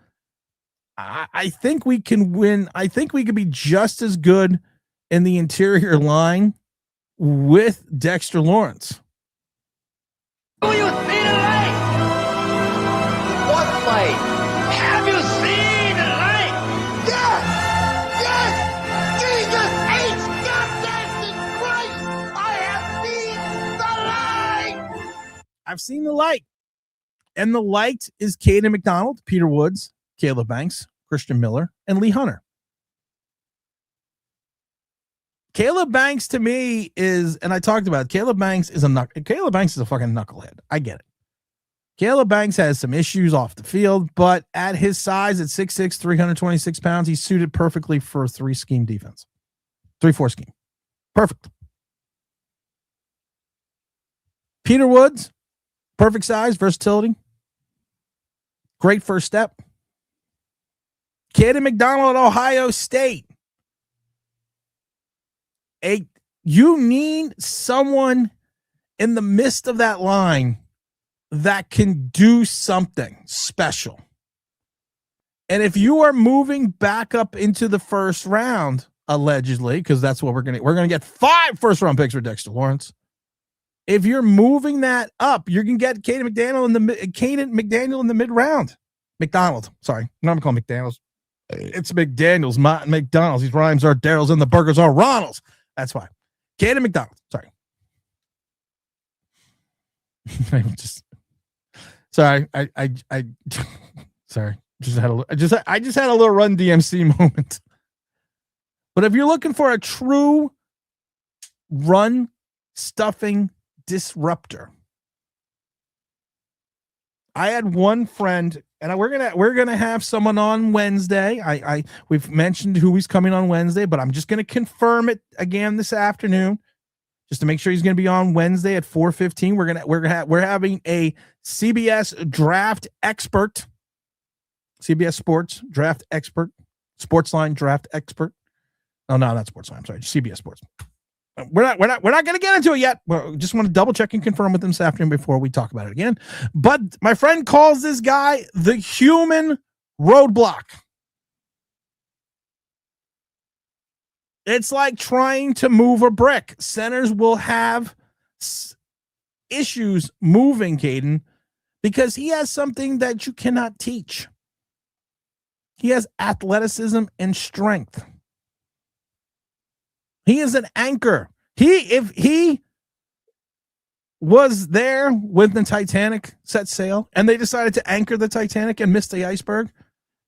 I think we can win. I think we could be just as good in the interior line with Dexter Lawrence. Do you see the light? What light? Have you seen the light? I've seen the light. And the light is Caden McDonald, Peter Woods, Caleb Banks, Christian Miller, and Lee Hunter. Caleb Banks to me is, and I talked about it, Caleb Banks is a fucking knucklehead. I get it. Caleb Banks has some issues off the field, but at his size, at 6'6", 326 pounds, he's suited perfectly for a 3-scheme defense. 3-4 scheme. Perfect. Peter Woods, perfect size, versatility. Great first step. Caden McDonald at Ohio State. You need someone in the midst of that line that can do something special. And if you are moving back up into the first round, allegedly, because that's what we're gonna get 5 first-round picks for Dexter Lawrence. If you're moving that up, you're gonna get Caden McDaniel in the mid-round. McDonald, sorry, I'm not calling McDaniels. It's McDaniels, not McDonald's. These rhymes are Daryl's and the burgers are Ronald's. That's why. Caden McDonald. Sorry. Sorry. I sorry. I just had a little Run DMC moment. But if you're looking for a true run stuffing disruptor, I had one friend, and we're gonna have someone on Wednesday. We've mentioned who he's coming on Wednesday, but I'm just gonna confirm it again this afternoon, just to make sure he's gonna be on Wednesday at 4:15. We're having a CBS draft expert, CBS Sports draft expert, Sportsline draft expert. Oh no, not Sportsline. I'm sorry, CBS Sports. We're not going to get into it yet. We just want to double check and confirm with them this afternoon before we talk about it again. But my friend calls this guy the human roadblock. It's like trying to move a brick. Centers will have issues moving, Caden, because he has something that you cannot teach. He has athleticism and strength. He is an anchor. If he was there when the Titanic set sail and they decided to anchor the Titanic and miss the iceberg,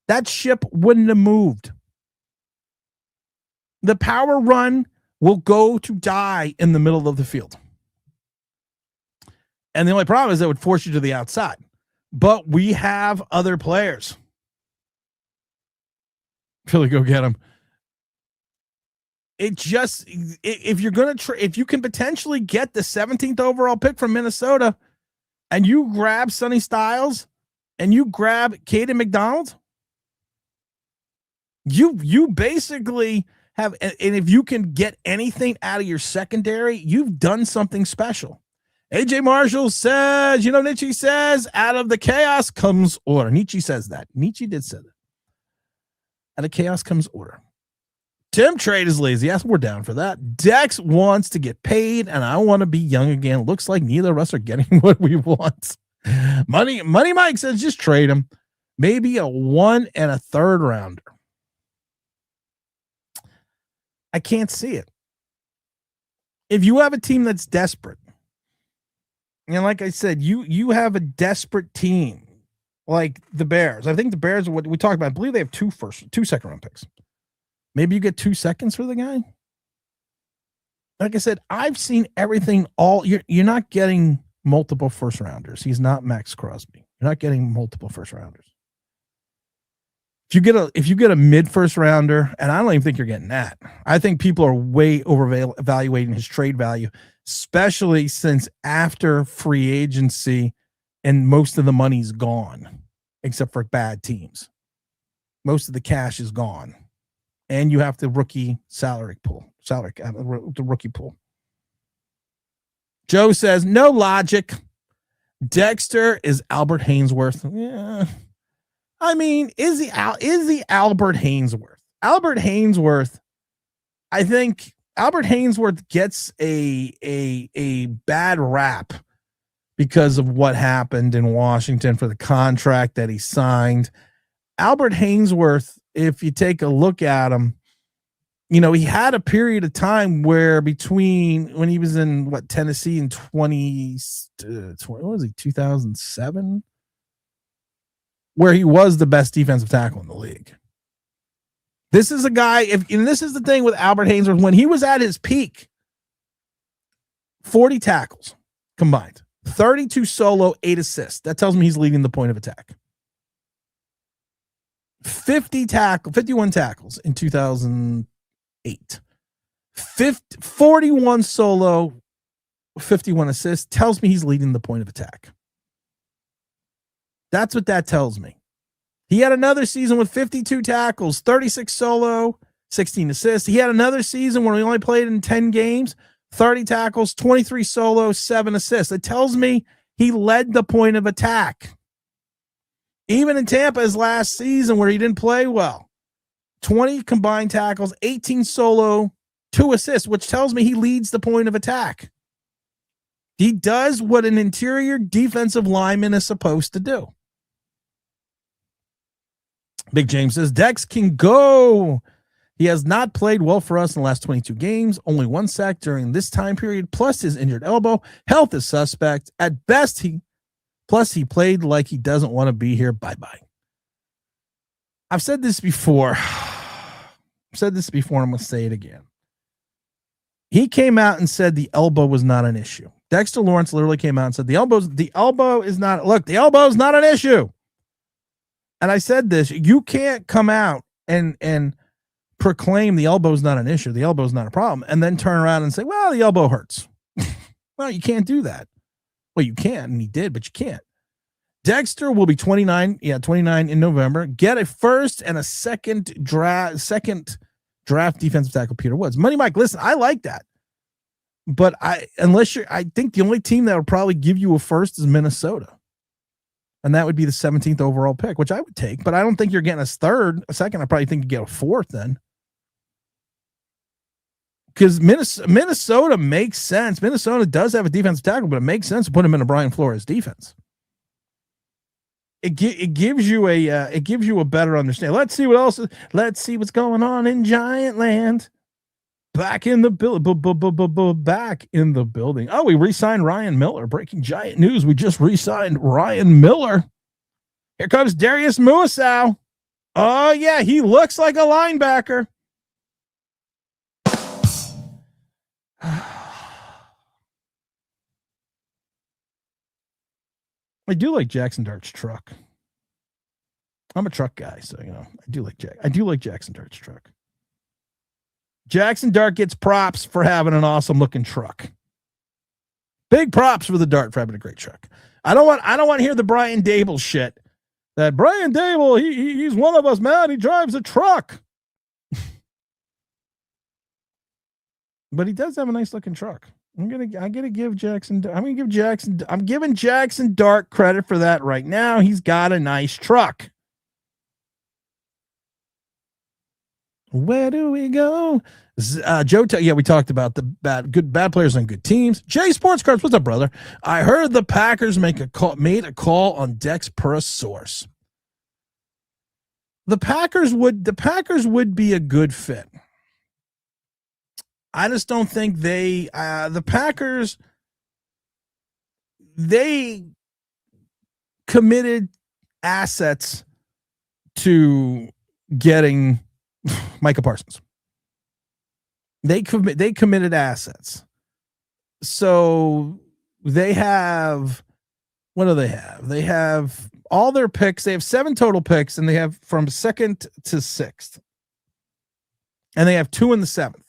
that ship wouldn't have moved. The power run will go to die in the middle of the field. And the only problem is that would force you to the outside. But we have other players. Philly, go get him. If you're going to if you can potentially get the 17th overall pick from Minnesota and you grab Sonny Styles and you grab Caden McDonald, you basically have, and if you can get anything out of your secondary, you've done something special. AJ Marshall says, Nietzsche says, out of the chaos comes order. Nietzsche says that. Nietzsche did say that. Out of chaos comes order. Tim Trade is lazy. Yes, we're down for that. Dex wants to get paid, and I want to be young again. Looks like neither of us are getting what we want. Money Mike says just trade him. Maybe a 1 and a 3rd rounder. I can't see it. If you have a team that's desperate, and like I said, you have a desperate team like the Bears. I think the Bears are what we talked about. I believe they have 2 second-round picks. Maybe you get 2 seconds for the guy. Like I said, I've seen everything. You're not getting multiple first rounders. He's not Max Crosby. You're not getting multiple first rounders. If you get a mid first rounder, and I don't even think you're getting that. I think people are way over evaluating his trade value, especially since after free agency and most of the money's gone, except for bad teams. Most of the cash is gone. And you have the rookie the rookie pool. Joe says, no logic. Dexter is Albert Hainsworth. Yeah. I mean, is he Albert Hainsworth? Albert Hainsworth, I think Albert Hainsworth gets a bad rap because of what happened in Washington for the contract that he signed. Albert Hainsworth, if you take a look at him, you know, he had a period of time where between when he was in Tennessee in 2007, where he was the best defensive tackle in the league. This is a guy, and this is the thing with Albert Haynesworth, when he was at his peak, 40 tackles combined, 32 solo, 8 assists. That tells me he's leading the point of attack. 51 tackles in 2008. 41 solo, 51 assists tells me he's leading the point of attack. That's what that tells me. He had another season with 52 tackles, 36 solo, 16 assists. He had another season where he only played in 10 games, 30 tackles, 23 solo, 7 assists. It tells me he led the point of attack. Even in Tampa's last season where he didn't play well, 20 combined tackles, 18 solo, 2 assists, which tells me he leads the point of attack. He does what an interior defensive lineman is supposed to do. Big James says, Dex can go. He has not played well for us in the last 22 games. Only 1 sack during this time period, plus his injured elbow. Health is suspect. At best, he played like he doesn't want to be here. Bye-bye. I've said this before. I'm going to say it again. He came out and said the elbow was not an issue. Dexter Lawrence literally came out and said the elbow is not an issue. And I said this, you can't come out and proclaim the elbow is not an issue. The elbow is not a problem. And then turn around and say, well, the elbow hurts. Well, you can't do that. Well, you can, and he did, but you can't. Dexter will be 29 in November. Get a first and a second draft defensive tackle, Peter Woods. Money Mike, listen, I like that. But I think the only team that would probably give you a first is Minnesota. And that would be the 17th overall pick, which I would take, but I don't think you're getting a second. I probably think you get a fourth then. Because Minnesota makes sense. Minnesota does have a defensive tackle, but it makes sense to put him in a Brian Flores defense. It gives you a better understanding. Let's see what else. Let's see what's going on in Giant Land. Back in the building. Oh, we re-signed Ryan Miller. Breaking Giant news. We just re-signed Ryan Miller. Here comes Darius Muasau. Oh, yeah, he looks like a linebacker. I do like Jackson Dart's truck. I'm a truck guy, so I do like Jackson Dart's truck. Jackson Dart gets props for having an awesome looking truck. Big props for the Dart for having a great truck. I don't want to hear the Brian Dable shit. That Brian Dable, he's one of us, man. He drives a truck. But he does have a nice looking truck. I'm giving Jackson Dart credit for that right now. He's got a nice truck. Where do we go? Joe, we talked about the bad players on good teams. Jay Sports Cards, what's up, brother? I heard the Packers made a call on Dex per a source. The Packers would be a good fit. I just don't think the Packers, they committed assets to getting Micah Parsons. They committed assets. So they have, what do they have? They have all their picks. They have 7 total picks, and they have from 2nd to 6th. And they have 2 in the 7th.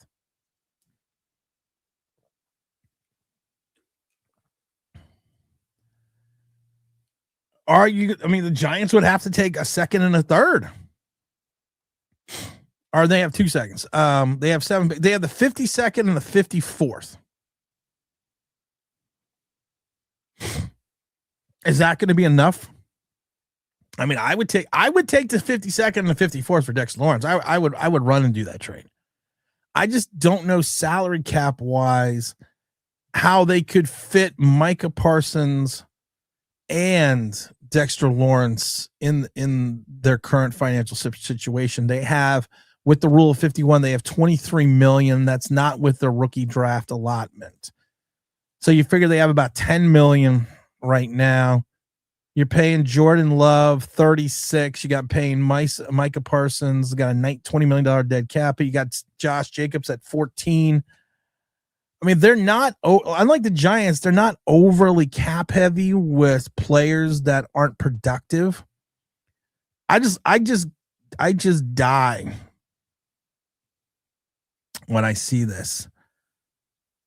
The Giants would have to take a 2nd and a 3rd. Or they have 2 seconds. They have 7. They have the 52nd and the 54th. Is that going to be enough? I mean, I would take the 52nd and the 54th for Dexter Lawrence. I would run and do that trade. I just don't know salary cap wise how they could fit Micah Parsons and Dexter Lawrence in their current financial situation. They have with the rule of 51, they have 23 million. That's not with the rookie draft allotment. So you figure they have about 10 million right now. You're paying Jordan Love 36. You got paying Micah Parsons, got a $20 million dead cap. You got Josh Jacobs at 14. I mean, they're not, unlike the Giants, they're not overly cap heavy with players that aren't productive. I just die when I see this.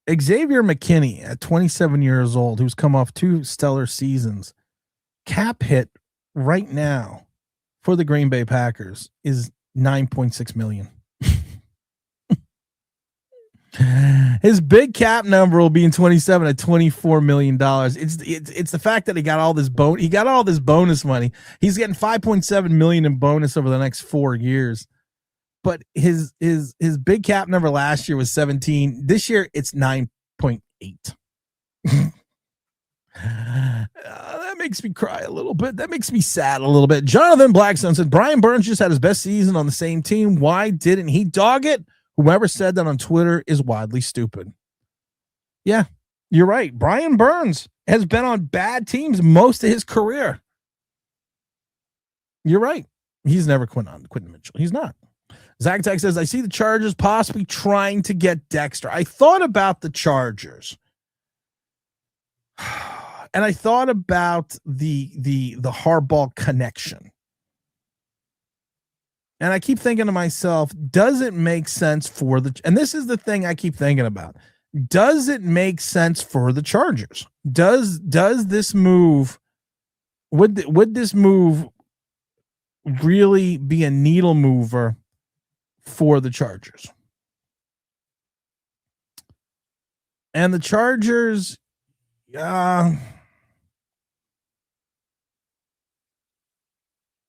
Xavier McKinney at 27 years old, who's come off 2 stellar seasons, cap hit right now for the Green Bay Packers is $9.6 million. His big cap number will be in 27 at $24 million. It's the fact that he got all this bonus money. He's getting $5.7 million in bonus over the next 4 years. But his big cap number last year was 17. This year it's 9.8. That makes me cry a little bit. That makes me sad a little bit. Jonathan Blackstone said Brian Burns just had his best season on the same team. Why didn't he dog it? Whoever said that on Twitter is wildly stupid. Yeah, you're right. Brian Burns has been on bad teams most of his career. You're right. He's never Quentin Mitchell. He's not. Zach Tech says, I see the Chargers possibly trying to get Dexter. I thought about the Chargers. And I thought about the Harbaugh connection. And I keep thinking to myself, does it make sense for and this is the thing I keep thinking about. Does it make sense for the Chargers? Does this move, would this move really be a needle mover for the Chargers? And the Chargers, yeah,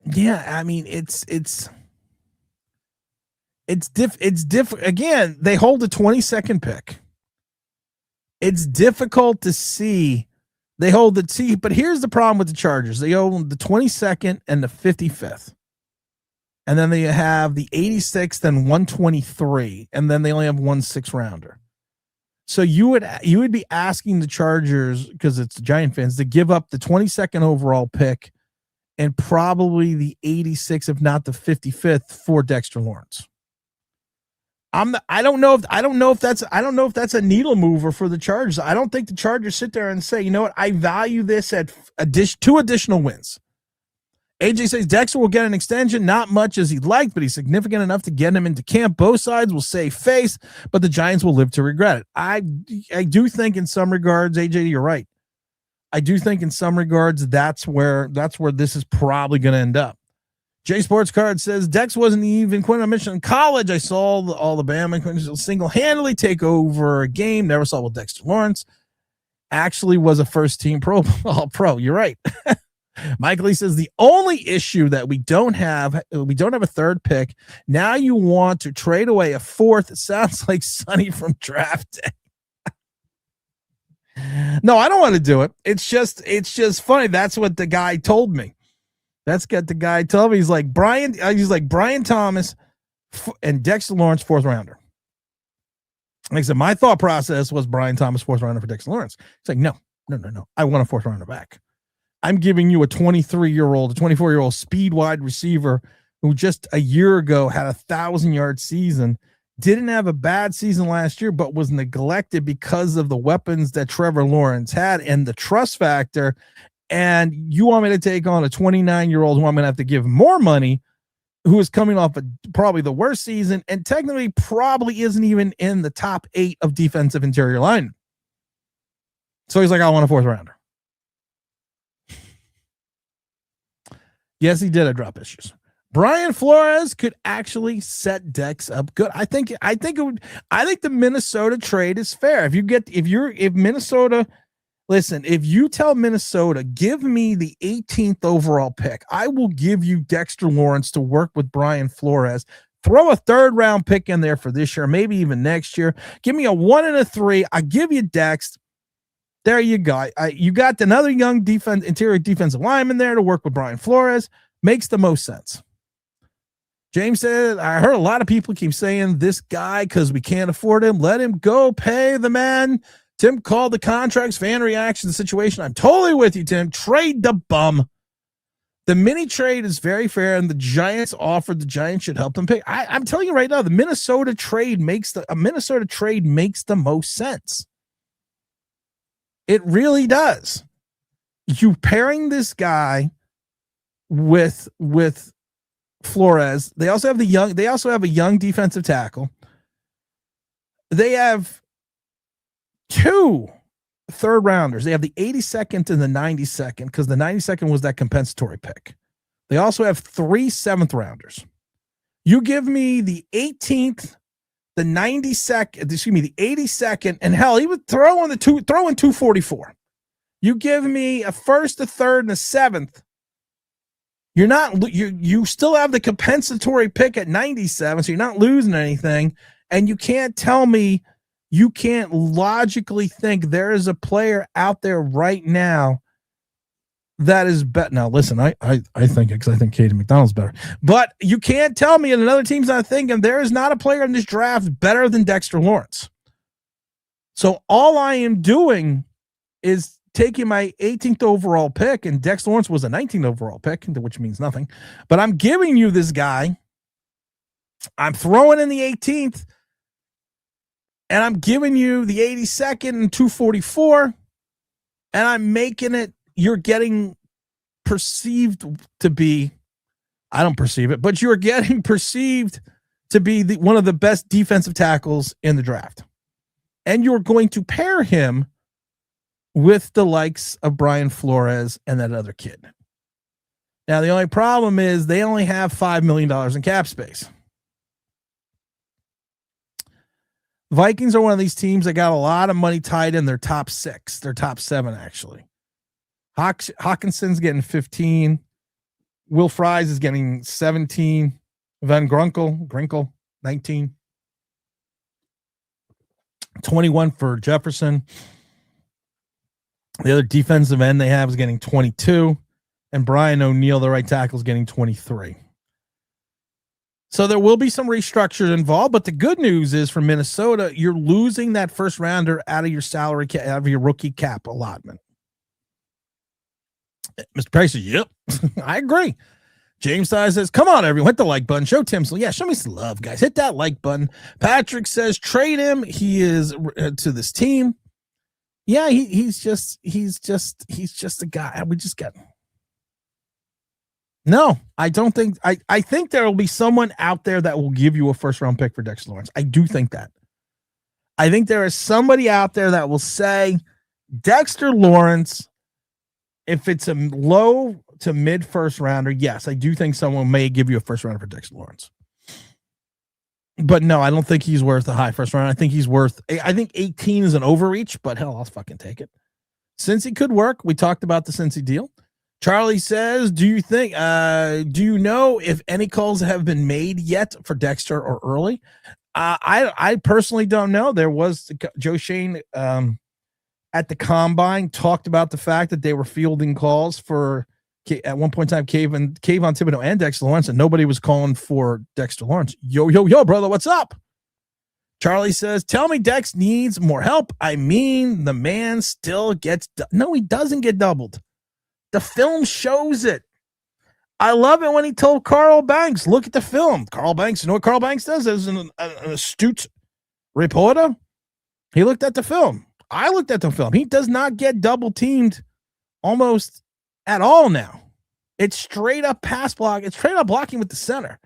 I mean, it's different. Again, they hold the 22nd pick. It's difficult to see. They hold the T, but here's the problem with the Chargers. They own the 22nd and the 55th. And then they have the 86th and 123. And then they only have 1 6-rounder. So you would be asking the Chargers, because it's Giant fans, to give up the 22nd overall pick and probably the 86th, if not the 55th, for Dexter Lawrence. I don't know if that's a needle mover for the Chargers. I don't think the Chargers sit there and say, you know what, I value this at 2 additional wins. AJ says Dexter will get an extension, not much as he'd like, but he's significant enough to get him into camp. Both sides will save face, but the Giants will live to regret it. I do think in some regards, AJ, you're right. I do think in some regards that's where this is probably going to end up. J Sports Card says Dex wasn't even Quentin Mitchell in college. I saw all the Bama single-handedly take over a game. Never saw what Dexter Lawrence actually was a first-team pro. You're right. Mike Lee says the only issue that we don't have a third pick. Now you want to trade away a fourth. It sounds like Sonny from draft day. No, I don't want to do it. It's just funny. That's what the guy told me. That's got the guy told me. He's like Brian Thomas and Dexter Lawrence, 4th rounder. Like I said, my thought process was Brian Thomas, 4th rounder for Dexter Lawrence. It's like, no. I want a 4th rounder back. I'm giving you a 24-year-old speed wide receiver who just a year ago had a 1,000-yard season, didn't have a bad season last year, but was neglected because of the weapons that Trevor Lawrence had and the trust factor. And you want me to take on a 29-year-old who I'm going to have to give more money, who is coming off probably the worst season and technically probably isn't even in the top 8 of defensive interior line. So he's like, I want a 4th rounder. Yes, he did have drop issues. Brian Flores could actually set Dex up good. I think the Minnesota trade is fair. If Minnesota, listen, if you tell Minnesota, give me the 18th overall pick, I will give you Dexter Lawrence to work with Brian Flores. Throw a 3rd round pick in there for this year, maybe even next year. Give me a 1 and a 3. I give you Dex. There you go. You got another young interior defensive lineman there to work with Brian Flores. Makes the most sense. James said, I heard a lot of people keep saying this guy because we can't afford him. Let him go. Pay the man. Tim called the contracts, fan reaction, the situation. I'm totally with you, Tim. Trade the bum. The mini trade is very fair, and the Giants offered. The Giants should help them pay. I'm telling you right now, the Minnesota trade makes the most sense. It really does. You pairing this guy with Flores. They also have a young defensive tackle. They have 2 third rounders. They have the 82nd and the 92nd because the 92nd was that compensatory pick. They also have 3 7th rounders. You give me the 18th, the 92nd, the 82nd, and hell, he would throw in 244. You give me a 1st, a 3rd, and a 7th. You still have the compensatory pick at 97, so you're not losing anything. And you can't tell me you can't logically think there is a player out there right now that is better. Now, listen, I think it because I think Katie McDonald's better. But you can't tell me, and another team's not thinking, there is not a player in this draft better than Dexter Lawrence. So all I am doing is taking my 18th overall pick, and Dexter Lawrence was a 19th overall pick, which means nothing. But I'm giving you this guy. I'm throwing in the 18th, and I'm giving you the 82nd and 244, and I'm making it, you're getting perceived to be, I don't perceive it, but you're getting perceived to be one of the best defensive tackles in the draft. And you're going to pair him with the likes of Brian Flores and that other kid. Now, the only problem is they only have $5 million in cap space. Vikings are one of these teams that got a lot of money tied in their top 6, their top 7, actually. Hawkinson's getting 15. Will Fries is getting 17. Van Grinkle, 19. 21 for Jefferson. The other defensive end they have is getting 22. And Brian O'Neill, the right tackle, is getting 23. So there will be some restructures involved, but the good news is for Minnesota, you're losing that first rounder out of your salary cap, out of your rookie cap allotment. Mr. Price says, yep, I agree. James says, come on, everyone, hit the like button. Show Tim some, show me some love, guys. Hit that like button. Patrick says, trade him. He is to this team. Yeah, he's just a guy. We just got. No, I don't think. I think there will be someone out there that will give you a first round pick for Dexter Lawrence. I do think that. I think there is somebody out there that will say Dexter Lawrence, if it's a low to mid first rounder, yes, I do think someone may give you a first rounder for Dexter Lawrence. But no, I don't think he's worth a high first round. I think 18 is an overreach, but hell, I'll fucking take it. Cincy could work. We talked about the Cincy deal. Charlie says, do you know if any calls have been made yet for Dexter or early? I personally don't know. There was Joe Shane at the combine talked about the fact that they were fielding calls for at one point in time Kayvon Thibodeau and Dexter Lawrence, and nobody was calling for Dexter Lawrence. Yo, brother, what's up? Charlie says, tell me Dex needs more help. I mean, the man still gets no, he doesn't get doubled. The film shows it. I love it when he told Carl Banks, look at the film. Carl Banks, you know what Carl Banks does as an astute reporter? He looked at the film. I looked at the film. He does not get double teamed almost at all now. It's straight up pass block. It's straight up blocking with the center.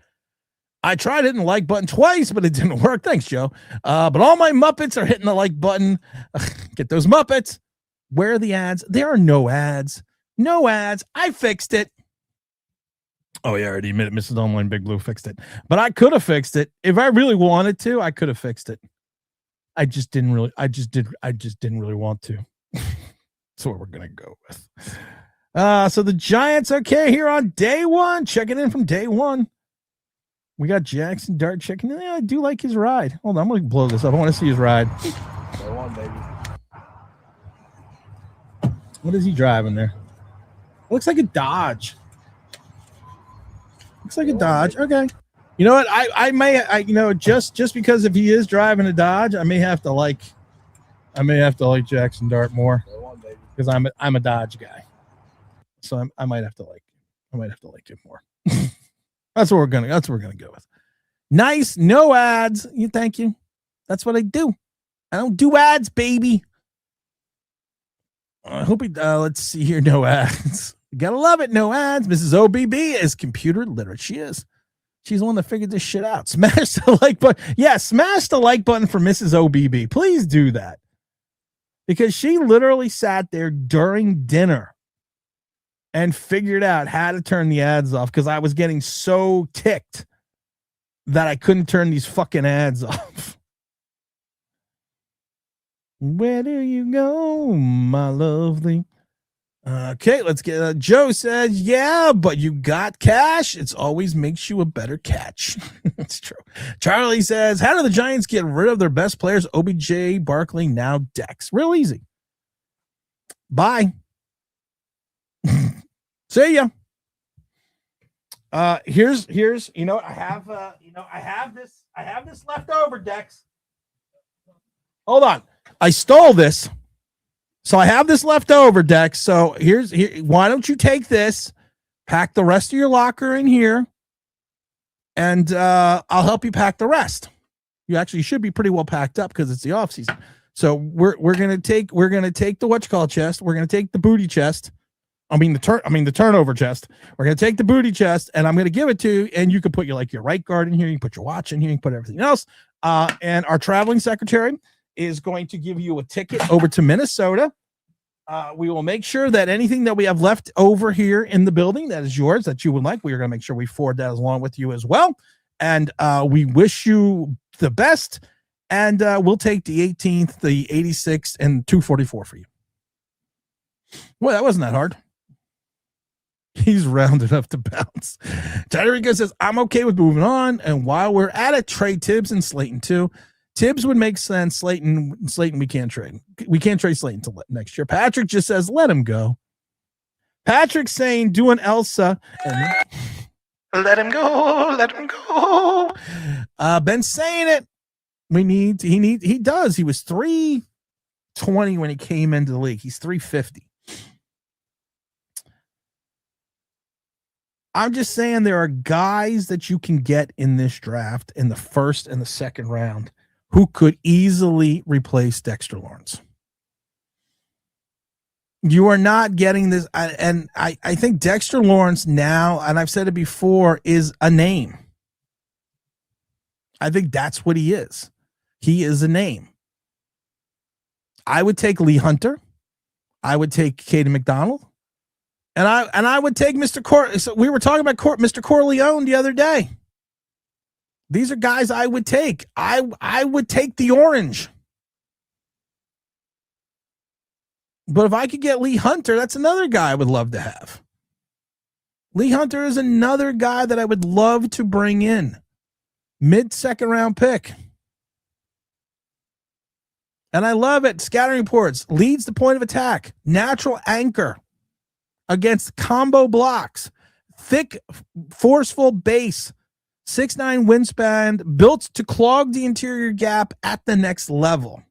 I tried hitting the like button twice, but it didn't work. Thanks, Joe. But all my Muppets are hitting the like button. Get those Muppets. Where are the ads? There are no ads. No ads. I fixed it. Oh, yeah, I already admitted Mrs. Online Big Blue fixed it. But I could have fixed it. If I really wanted to, I could have fixed it. I just didn't really want to. That's what we're gonna go with. So the Giants, okay, here on day one, checking in from day one. We got Jackson Dart checking in. Yeah, I do like his ride. Hold on, I'm gonna blow this up. I want to see his ride. Go on, baby. What is he driving there? Looks like a Dodge. Looks like a Dodge. Okay. You know what? I may just because if he is driving a Dodge, I may have to like Jackson Dart more because I'm a Dodge guy. So I might have to like him more. That's what we're gonna go with. Nice, no ads. Thank you. That's what I do. I don't do ads, baby. I hope let's see here. No ads. You gotta love it. No ads. Mrs. OBB is computer literate. She is. She's the one that figured this shit out. Smash the like button. Yeah, smash the like button for Mrs. OBB. Please do that. Because she literally sat there during dinner and figured out how to turn the ads off because I was getting so ticked that I couldn't turn these fucking ads off. Where do you go, my lovely? Okay, let's get Joe says, yeah, but you got cash. It's always makes you a better catch. It's true. Charlie says, how do the Giants get rid of their best players? OBJ, Barkley, now Dex. Real easy. Bye. See ya. Here's I have this left over, Dex. Hold on. I stole this. So I have this left over, Dex. So here. Why don't you take this, pack the rest of your locker in here, and I'll help you pack the rest. You actually should be pretty well packed up because it's the off season. So we're gonna take the whatchamacallit chest. We're gonna take the booty chest. the turnover chest. We're gonna take the booty chest, and I'm gonna give it to you, and you can put your right guard in here. You can put your watch in here. You can put everything else. And our traveling secretary is going to give you a ticket over to Minnesota. We will make sure that anything that we have left over here in the building that is yours, that you would like, we are going to make sure we forward that along with you as well. And we wish you the best. And we'll take the 18th, the 86th, and 244 for you. Well, that wasn't that hard. He's round enough to bounce. Tyrika says, I'm okay with moving on. And while we're at it, trade Tibbs and Slayton too. Tibbs would make sense. Slayton, we can't trade. We can't trade Slayton till next year. Patrick just says, let him go. Patrick's saying, do an Elsa. Let him go. Let him go. Ben's saying it. He does. He was 320 when he came into the league. He's 350. I'm just saying there are guys that you can get in this draft in the first and the second round who could easily replace Dexter Lawrence. You are not getting this. And I think Dexter Lawrence now, and I've said it before, is a name. I think that's what he is. He is a name. I would take Lee Hunter. I would take Caden McDonald. And I would take Mr. So we were talking about Mr. Corleone the other day. These are guys I would take. I would take the orange. But if I could get Lee Hunter, that's another guy I would love to have. Lee Hunter is another guy that I would love to bring in. Mid-second round pick. And I love it. Scattering reports. Leads the point of attack. Natural anchor against combo blocks. Thick, forceful base. 6'9" wingspan. Built to clog the interior gap at the next level.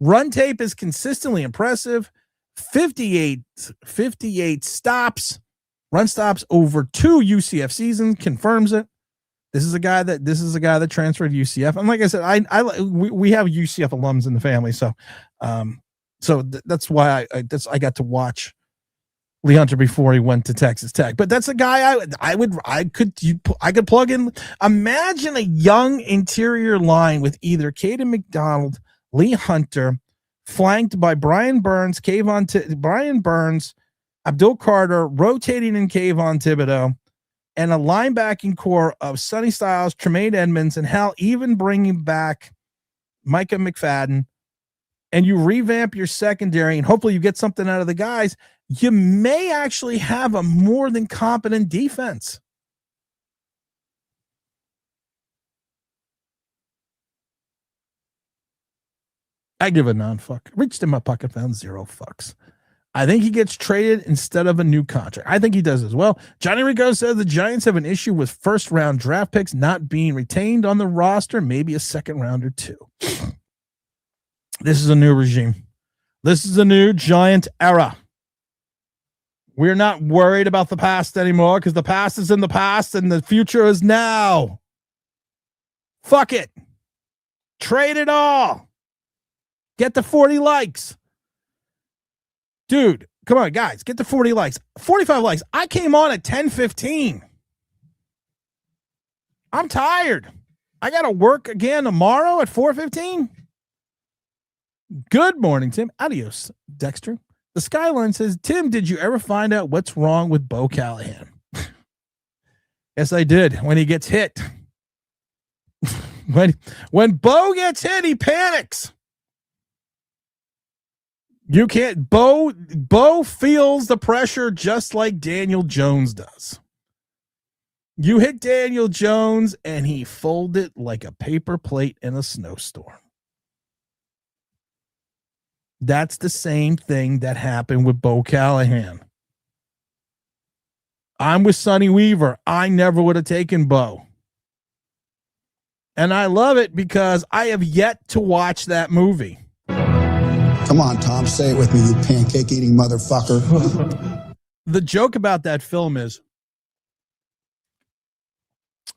Run tape is consistently impressive. 58 stops. Run stops over 2 UCF seasons. Confirms it. This is a guy that transferred to UCF. And like I said, we have UCF alums in the family. So that's why I got to watch Lee Hunter before he went to Texas Tech. But that's a guy I could plug in. Imagine a young interior line with either Caden McDonald, Lee Hunter, flanked by Brian Burns, Abdul Carter, rotating in Kayvon Thibodeau, and a linebacking core of Sonny Styles, Tremaine Edmonds, and hell, even bringing back Micah McFadden, and you revamp your secondary, and hopefully you get something out of the guys, you may actually have a more than competent defense. I give a non-fuck. Reached in my pocket, found 0 fucks. I think he gets traded instead of a new contract. I think he does as well. Johnny Rico says the Giants have an issue with first-round draft picks not being retained on the roster, maybe a second round or two. This is a new regime. This is a new Giant era. We're not worried about the past anymore because the past is in the past and the future is now. Fuck it. Trade it all. Get the 40 likes. Dude, come on, guys. Get the 40 likes. 45 likes. I came on at 10:15. I'm tired. I got to work again tomorrow at 4:15. Good morning, Tim. Adios, Dexter. The Skyline says, Tim, did you ever find out what's wrong with Bo Callahan? Yes, I did. When he gets hit. When Bo gets hit, he panics. You can't. Bo feels the pressure just like Daniel Jones does. You hit Daniel Jones and he folded like a paper plate in a snowstorm. That's the same thing that happened with Bo Callahan. I'm with Sonny Weaver. I never would have taken Bo. And I love it because I have yet to watch that movie. Come on, Tom, say it with me, you pancake-eating motherfucker. The joke about that film is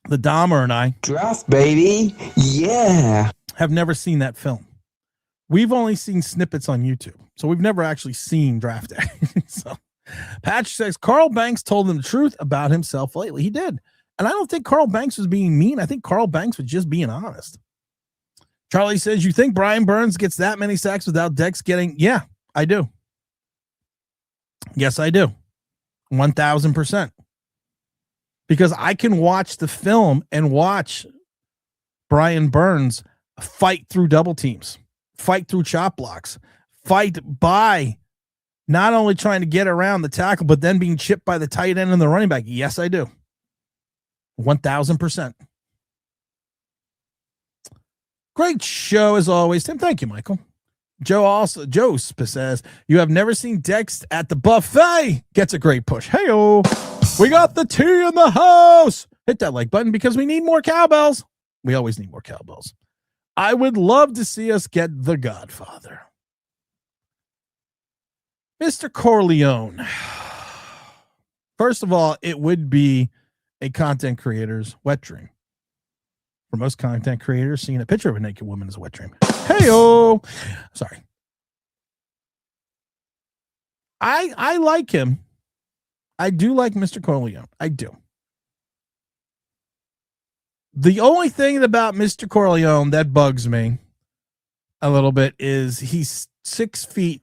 the Dahmer and I Draft, baby. Yeah. have never seen that film. We've only seen snippets on YouTube, so we've never actually seen Draft Day. So Patrick says Carl Banks told him the truth about himself lately. He did. And I don't think Carl Banks was being mean. I think Carl Banks was just being honest. Charlie says, you think Brian Burns gets that many sacks without Dex getting? Yeah, I do. Yes, I do. 1,000%. Because I can watch the film and watch Brian Burns fight through double teams, fight through chop blocks, fight by not only trying to get around the tackle, but then being chipped by the tight end and the running back. Yes, I do. 1,000%. Great show as always, Tim. Thank you, Michael. Joe says you have never seen Dex at the buffet. Gets a great push. Hey-o. We got the tea in the house. Hit that like button because we need more cowbells. We always need more cowbells. I would love to see us get The Godfather. Mr. Corleone. First of all, it would be a content creator's wet dream. For most content creators, seeing a picture of a naked woman is a wet dream. Hey-o. Sorry. I like him. I do like Mr. Corleone. I do. The only thing about Mr. Corleone that bugs me a little bit is he's 6 feet,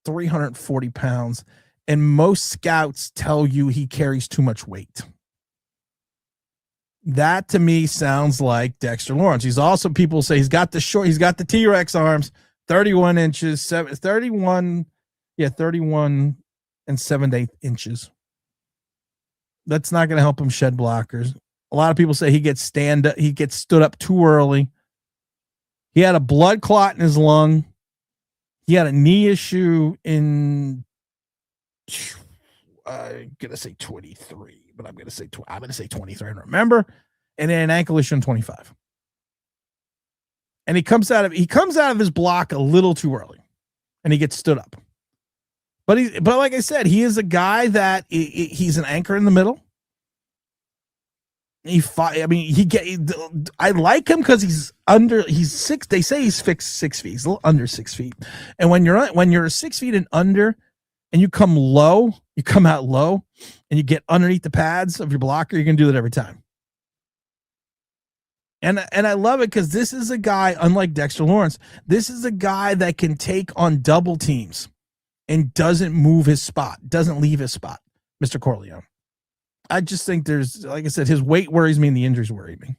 340 pounds, and most scouts tell you he carries too much weight. That to me sounds like Dexter Lawrence. He's also, people say he's got the T-Rex arms, 31 inches, 31 and 7/8 inches. That's not going to help him shed blockers. A lot of people say he gets stood up too early. He had a blood clot in his lung. He had a knee issue in, I'm going to say 23, but I'm going to say 23. I don't remember. And then an ankle issue in 25. And he comes out of his block a little too early, and he gets stood up. But like I said, he is a guy that he's an anchor in the middle. I like him because he's 6. They say he's 6 feet. He's a little under 6 feet. And when you're 6 feet and under, and you come out low, and you get underneath the pads of your blocker, you're gonna do that every time. And I love it because this is a guy, unlike Dexter Lawrence, this is a guy that can take on double teams and doesn't move his spot, doesn't leave his spot, Mr. Corleone. I just think there's, like I said, his weight worries me and the injuries worry me.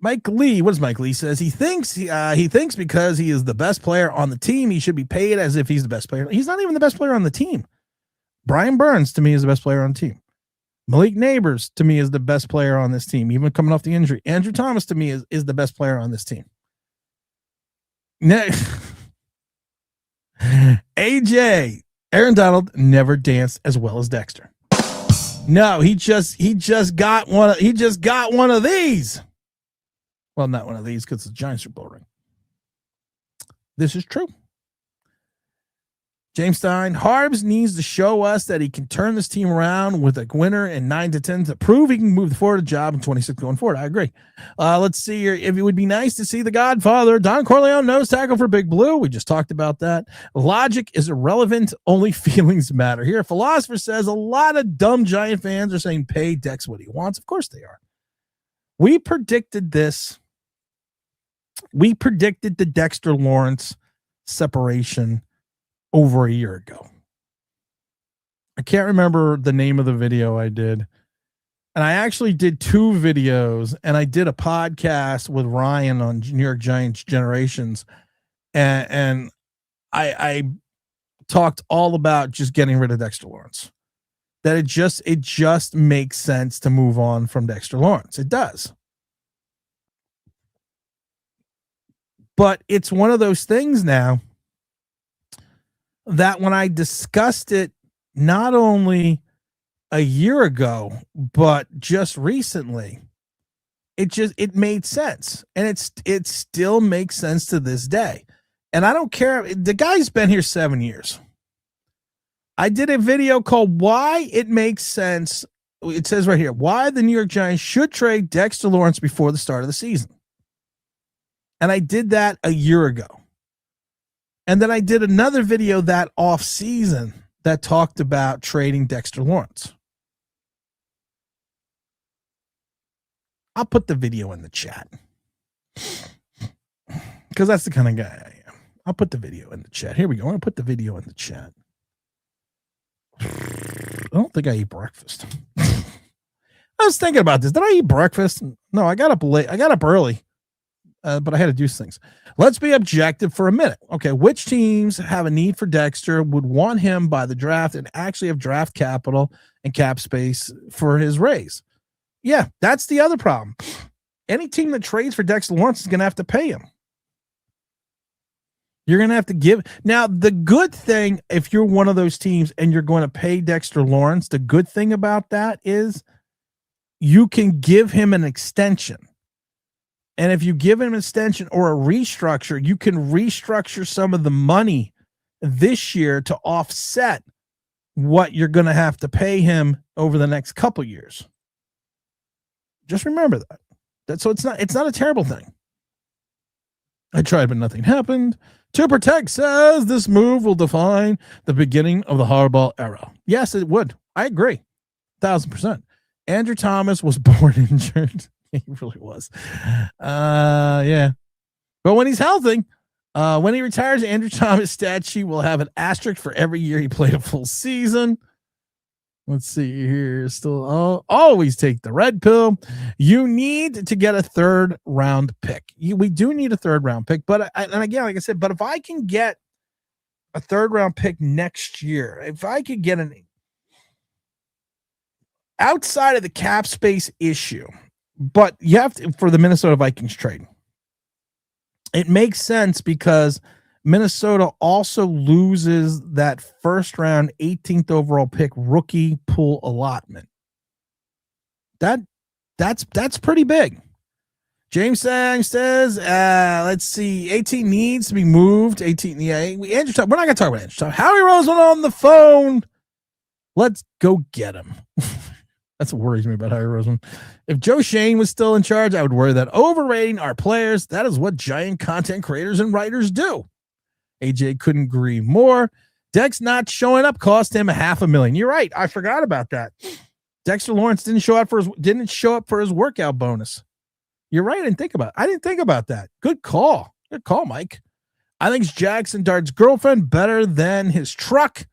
Mike Lee, what does Mike Lee says? He thinks because he is the best player on the team, he should be paid as if he's the best player. He's not even the best player on the team. Brian Burns, to me, is the best player on the team. Malik Neighbors, to me, is the best player on this team, even coming off the injury. Andrew Thomas, to me, is the best player on this team. AJ, Aaron Donald never danced as well as Dexter. No, he just got one of these. Well, not one of these because it's a Giants Super Bowl ring. This is true. James Stein, Harbs needs to show us that he can turn this team around with a winner in 9 to 10 to prove he can move forward a job in 26 going forward. I agree. Let's see here. If it would be nice to see the Godfather, Don Corleone nose tackle for Big Blue. We just talked about that. Logic is irrelevant. Only feelings matter. Here, Philosopher says a lot of dumb Giant fans are saying pay Dex what he wants. Of course they are. We predicted this. We predicted the Dexter Lawrence separation over a year ago. I can't remember the name of the video I did. And I actually did 2 videos, and I did a podcast with Ryan on New York Giants Generations. And I talked all about just getting rid of Dexter Lawrence. That it just makes sense to move on from Dexter Lawrence. It does. But it's one of those things now that when I discussed it not only a year ago, but just recently, it made sense. And it still makes sense to this day. And I don't care. The guy's been here 7 years. I did a video called Why It Makes Sense. It says right here, why the New York Giants should trade Dexter Lawrence before the start of the season. And I did that a year ago. And then I did another video that off season that talked about trading Dexter Lawrence. I'll put the video in the chat because that's the kind of guy I am. I'll put the video in the chat. Here we go. I'm going to put the video in the chat. I don't think I ate breakfast. I was thinking about this. Did I eat breakfast? No, I got up late. I got up early. But I had to do things. Let's be objective for a minute. Okay, which teams have a need for Dexter, would want him by the draft, and actually have draft capital and cap space for his raise? Yeah, that's the other problem. Any team that trades for Dexter Lawrence is going to have to pay him. You're going to have to give. Now, the good thing, if you're one of those teams and you're going to pay Dexter Lawrence, the good thing about that is you can give him an extension. And if you give him an extension or a restructure, you can restructure some of the money this year to offset what you're going to have to pay him over the next couple years. Just remember that. So it's not a terrible thing. I tried, but nothing happened. To Protect says this move will define the beginning of the Harbaugh era. Yes, it would. I agree. 1,000%. Andrew Thomas was born injured. He really was. Yeah. But when he's healthy, when he retires, Andrew Thomas stat sheet will have an asterisk for every year he played a full season. Let's see here. Still always take the red pill. You need to get a 3rd round pick. We do need a 3rd round pick. But and again, like I said, but if I can get a 3rd round pick next year, if I could get an outside of the cap space issue, but you have to, for the Minnesota Vikings trade, it makes sense because Minnesota also loses that 1st round 18th overall pick rookie pool allotment. That's pretty big. James Sang says, let's see, 18 needs to be moved. 18, yeah. Andrew, we're not gonna talk about Andrew. Howie Roseman on the phone. Let's go get him. That's what worries me about Howie Roseman. If Joe Shane was still in charge, I would worry that overrating our players. That is what giant content creators and writers do. AJ couldn't agree more. Dex not showing up cost him $500,000. You're right. I forgot about that. Dexter Lawrence didn't show up for his workout bonus. You're right. I didn't think about that. Good call. Good call, Mike. I think Jackson Dart's girlfriend better than his truck.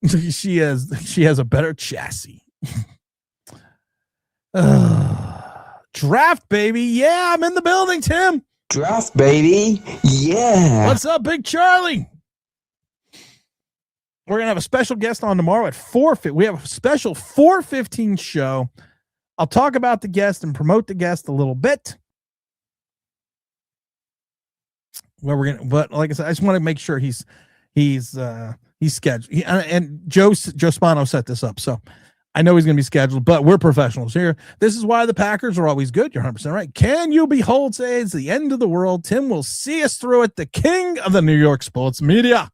She has a better chassis. Draft, baby. Yeah, I'm in the building, Tim. Draft, baby. Yeah. What's up, Big Charlie? We're going to have a special guest on tomorrow at 4:15. We have a special 4:15 show. I'll talk about the guest and promote the guest a little bit. Well, but like I said, I just want to make sure he's scheduled. And Joe Spano set this up, so I know he's going to be scheduled. But we're professionals here. This is why the Packers are always good. You're 100% right. Can you behold? Say it's the end of the world. Tim will see us through it. The king of the New York sports media.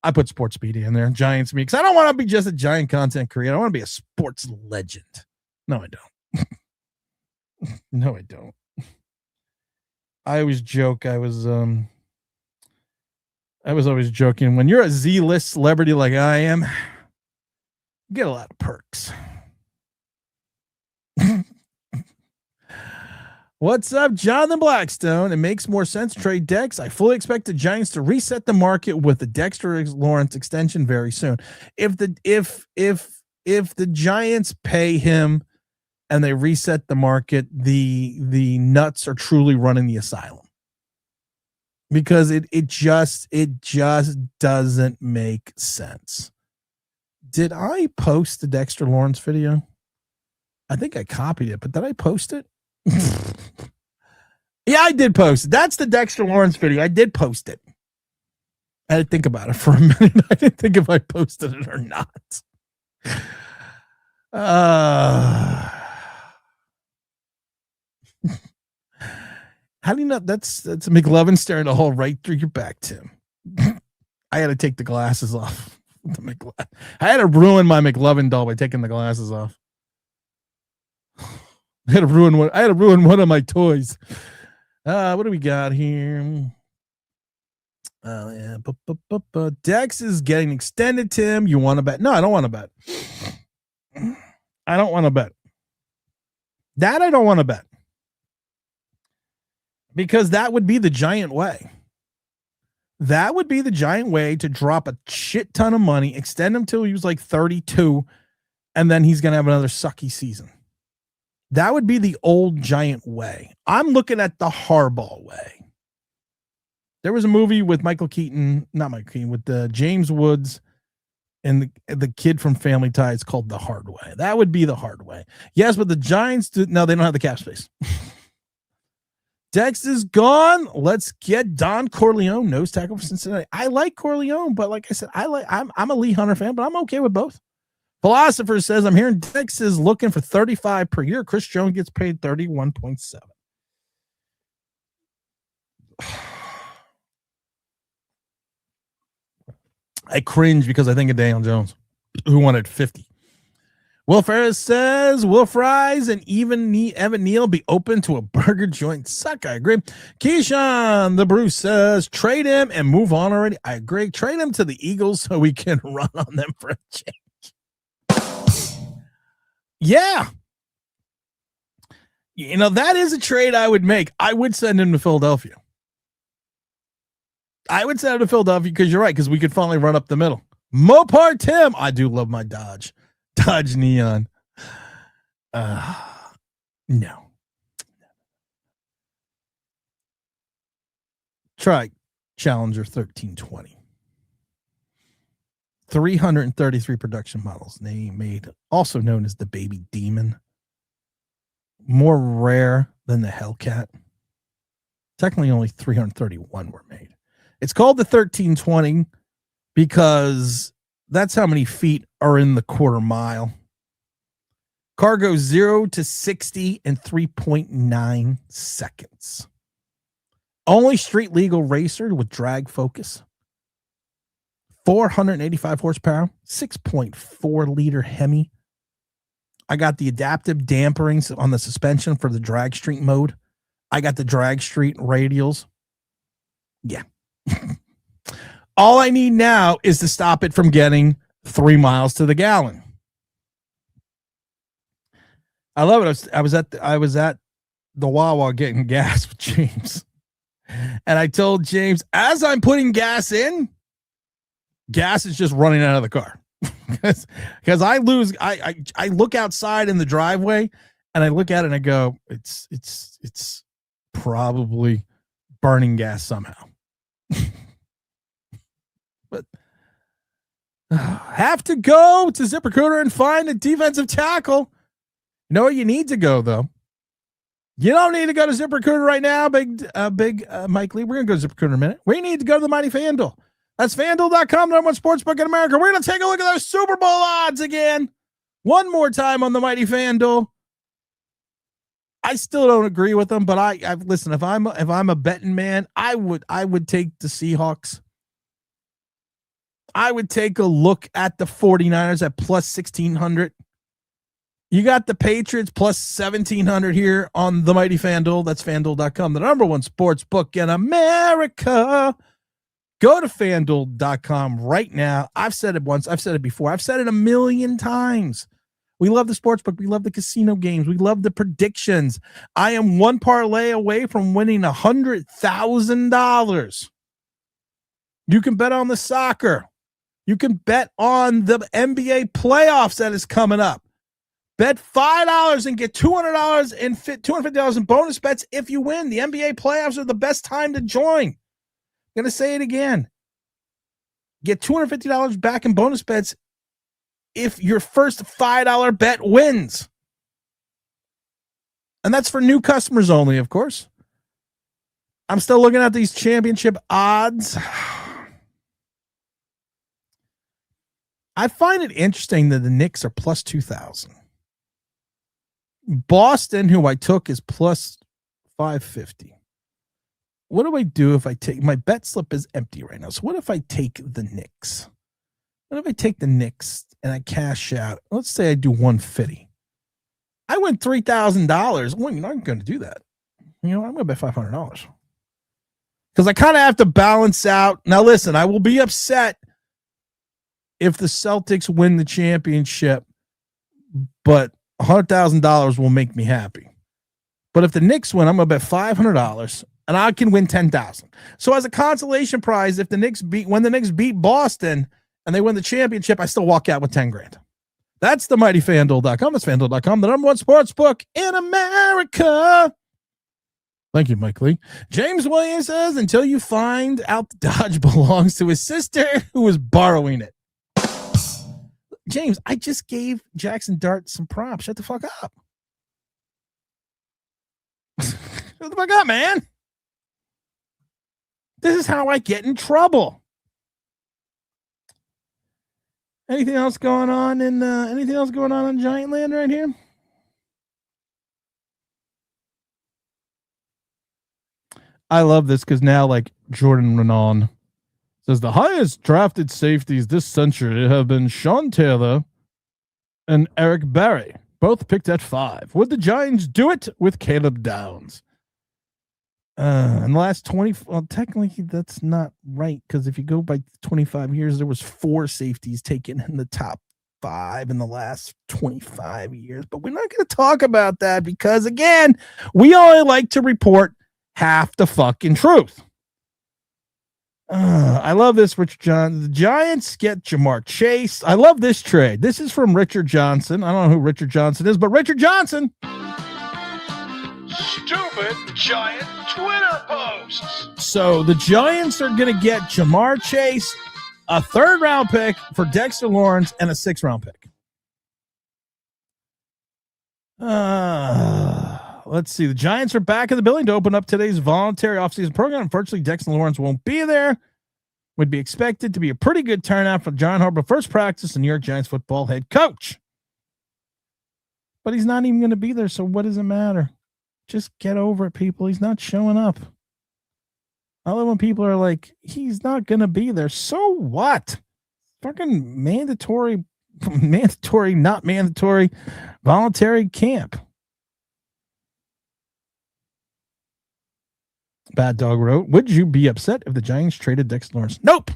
I put sports media in there, Giants media, because I don't want to be just a giant content creator. I want to be a sports legend. No, I don't. No, I don't. I always joke. I was always joking. When you're a Z-list celebrity like I am, you get a lot of perks. What's up, Jonathan Blackstone? It makes more sense to trade Dex. I fully expect the Giants to reset the market with the Dexter Lawrence extension very soon. If the Giants pay him and they reset the market, the nuts are truly running the asylum. Because it just doesn't make sense. Did I post the Dexter Lawrence video? I think I copied it, but did I post it? Yeah, I did post it. That's the Dexter Lawrence video. I did post it. I had to think about it for a minute. I didn't think if I posted it or not. How do you know that's a McLovin staring a hole right through your back, Tim? I had to take the glasses off. I had to ruin my McLovin doll by taking the glasses off. I had to ruin one of my toys. What do we got here? Yeah. Dex is getting extended, Tim. You want to bet? No, I don't want to bet. I don't want to bet. That I don't want to bet. Because that would be the giant way. That would be the giant way to drop a shit ton of money, extend him till he was like 32, and then he's going to have another sucky season. That would be the old giant way. I'm looking at the Harbaugh way. There was a movie with not Michael Keaton, with James Woods and the kid from Family Ties called The Hard Way. That would be the hard way. Yes, but the Giants, no, they don't have the cap space. Dex is gone. Let's get Don Corleone, nose tackle for Cincinnati. I like Corleone, but like I said, I'm a Lee Hunter fan, but I'm okay with both. Philosopher says, I'm hearing Dex is looking for 35 per year. Chris Jones gets paid 31.7. I cringe because I think of Daniel Jones, who wanted 50. Will Ferris says, will Fries and even Evan Neal be open to a burger joint? Suck, I agree. Keyshawn, the Bruce says, trade him and move on already. I agree. Trade him to the Eagles so we can run on them for a change. Yeah. You know, that is a trade I would make. I would send him to Philadelphia. I would send him to Philadelphia because you're right, because we could finally run up the middle. Mopar Tim. I do love my Dodge Neon. No. Try Challenger 1320. 333 production models. They made, also known as the Baby Demon. More rare than the Hellcat. Technically, only 331 were made. It's called the 1320 because that's how many feet are in the quarter mile. Car goes 0 to 60 in 3.9 seconds. Only street legal racer with drag focus. 485 horsepower, 6.4 liter Hemi. I got the adaptive damperings on the suspension for the drag street mode. I got the drag street radials. Yeah. All I need now is to stop it from getting 3 miles to the gallon. I love it. I was at the Wawa getting gas with James. And I told James, as I'm putting gas in, gas is just running out of the car. Because I look outside in the driveway and I look at it and I go, it's probably burning gas somehow. But have to go to ZipRecruiter and find a defensive tackle. You know where you need to go, though? You don't need to go to ZipRecruiter right now, big Mike Lee. We're going to go to ZipRecruiter in a minute. We need to go to the mighty FanDuel. That's FanDuel.com, number one sportsbook in America. We're going to take a look at those Super Bowl odds again. One more time on the mighty FanDuel. I still don't agree with them, but I listen. If I'm a betting man, I would take the Seahawks. I would take a look at the 49ers at plus 1,600. You got the Patriots plus 1,700 here on the mighty FanDuel. That's FanDuel.com, the number one sports book in America. Go to FanDuel.com right now. I've said it once. I've said it before. I've said it a million times. We love the sports book. We love the casino games. We love the predictions. I am one parlay away from winning $100,000. You can bet on the soccer. You can bet on the NBA playoffs that is coming up. Bet $5 and get $200 and $250 in bonus bets if you win. The NBA playoffs are the best time to join. I'm going to say it again. Get $250 back in bonus bets if your first $5 bet wins. And that's for new customers only, of course. I'm still looking at these championship odds. I find it interesting that the Knicks are plus 2,000. Boston, who I took, is plus 550. What do I do if I take my bet slip is empty right now? So what if I take the Knicks? What if I take the Knicks and I cash out? Let's say I do 150. I win $3,000. Well, you're not going to do that. You know, I'm going to bet $500 because I kind of have to balance out. Now, listen, I will be upset if the Celtics win the championship, but $100,000 will make me happy. But if the Knicks win, I'm going to bet $500 and I can win $10,000. So as a consolation prize, if the Knicks when the Knicks beat Boston and they win the championship, I still walk out with $10,000. That's the mighty FanDuel.com. That's FanDuel.com, the number one sports book in America. Thank you, Mike Lee. James Williams says, until you find out the Dodge belongs to his sister who is borrowing it. James, I just gave Jackson Dart some props. Shut the fuck up. Shut the fuck up, man. This is how I get in trouble. Anything else going on in Giant Land right here? I love this because now, like, Jordan Renan says the highest drafted safeties this century have been Sean Taylor and Eric Berry, both picked at 5. Would the Giants do it with Caleb Downs? In the last 20, well, technically that's not right because if you go by 25 years, there was 4 safeties taken in the top 5 in the last 25 years. But we're not going to talk about that because, again, we only like to report half the fucking truth. I love this, Richard Johnson. The Giants get Jamar Chase. I love this trade. This is from Richard Johnson. I don't know who Richard Johnson is, but Richard Johnson. Stupid giant Twitter posts. So the Giants are going to get Jamar Chase, a 3rd round pick for Dexter Lawrence, and a 6th round pick. Let's see. The Giants are back in the building to open up today's voluntary offseason program. Unfortunately, Dexter Lawrence won't be there. Would be expected to be a pretty good turnout for John Harbaugh first practice, the New York Giants football head coach. But he's not even going to be there, so what does it matter? Just get over it, people. He's not showing up. I love when people are like, he's not going to be there. So what? Fucking mandatory, not mandatory, voluntary camp. Bad Dog wrote, would you be upset if the Giants traded Dexter Lawrence? Nope.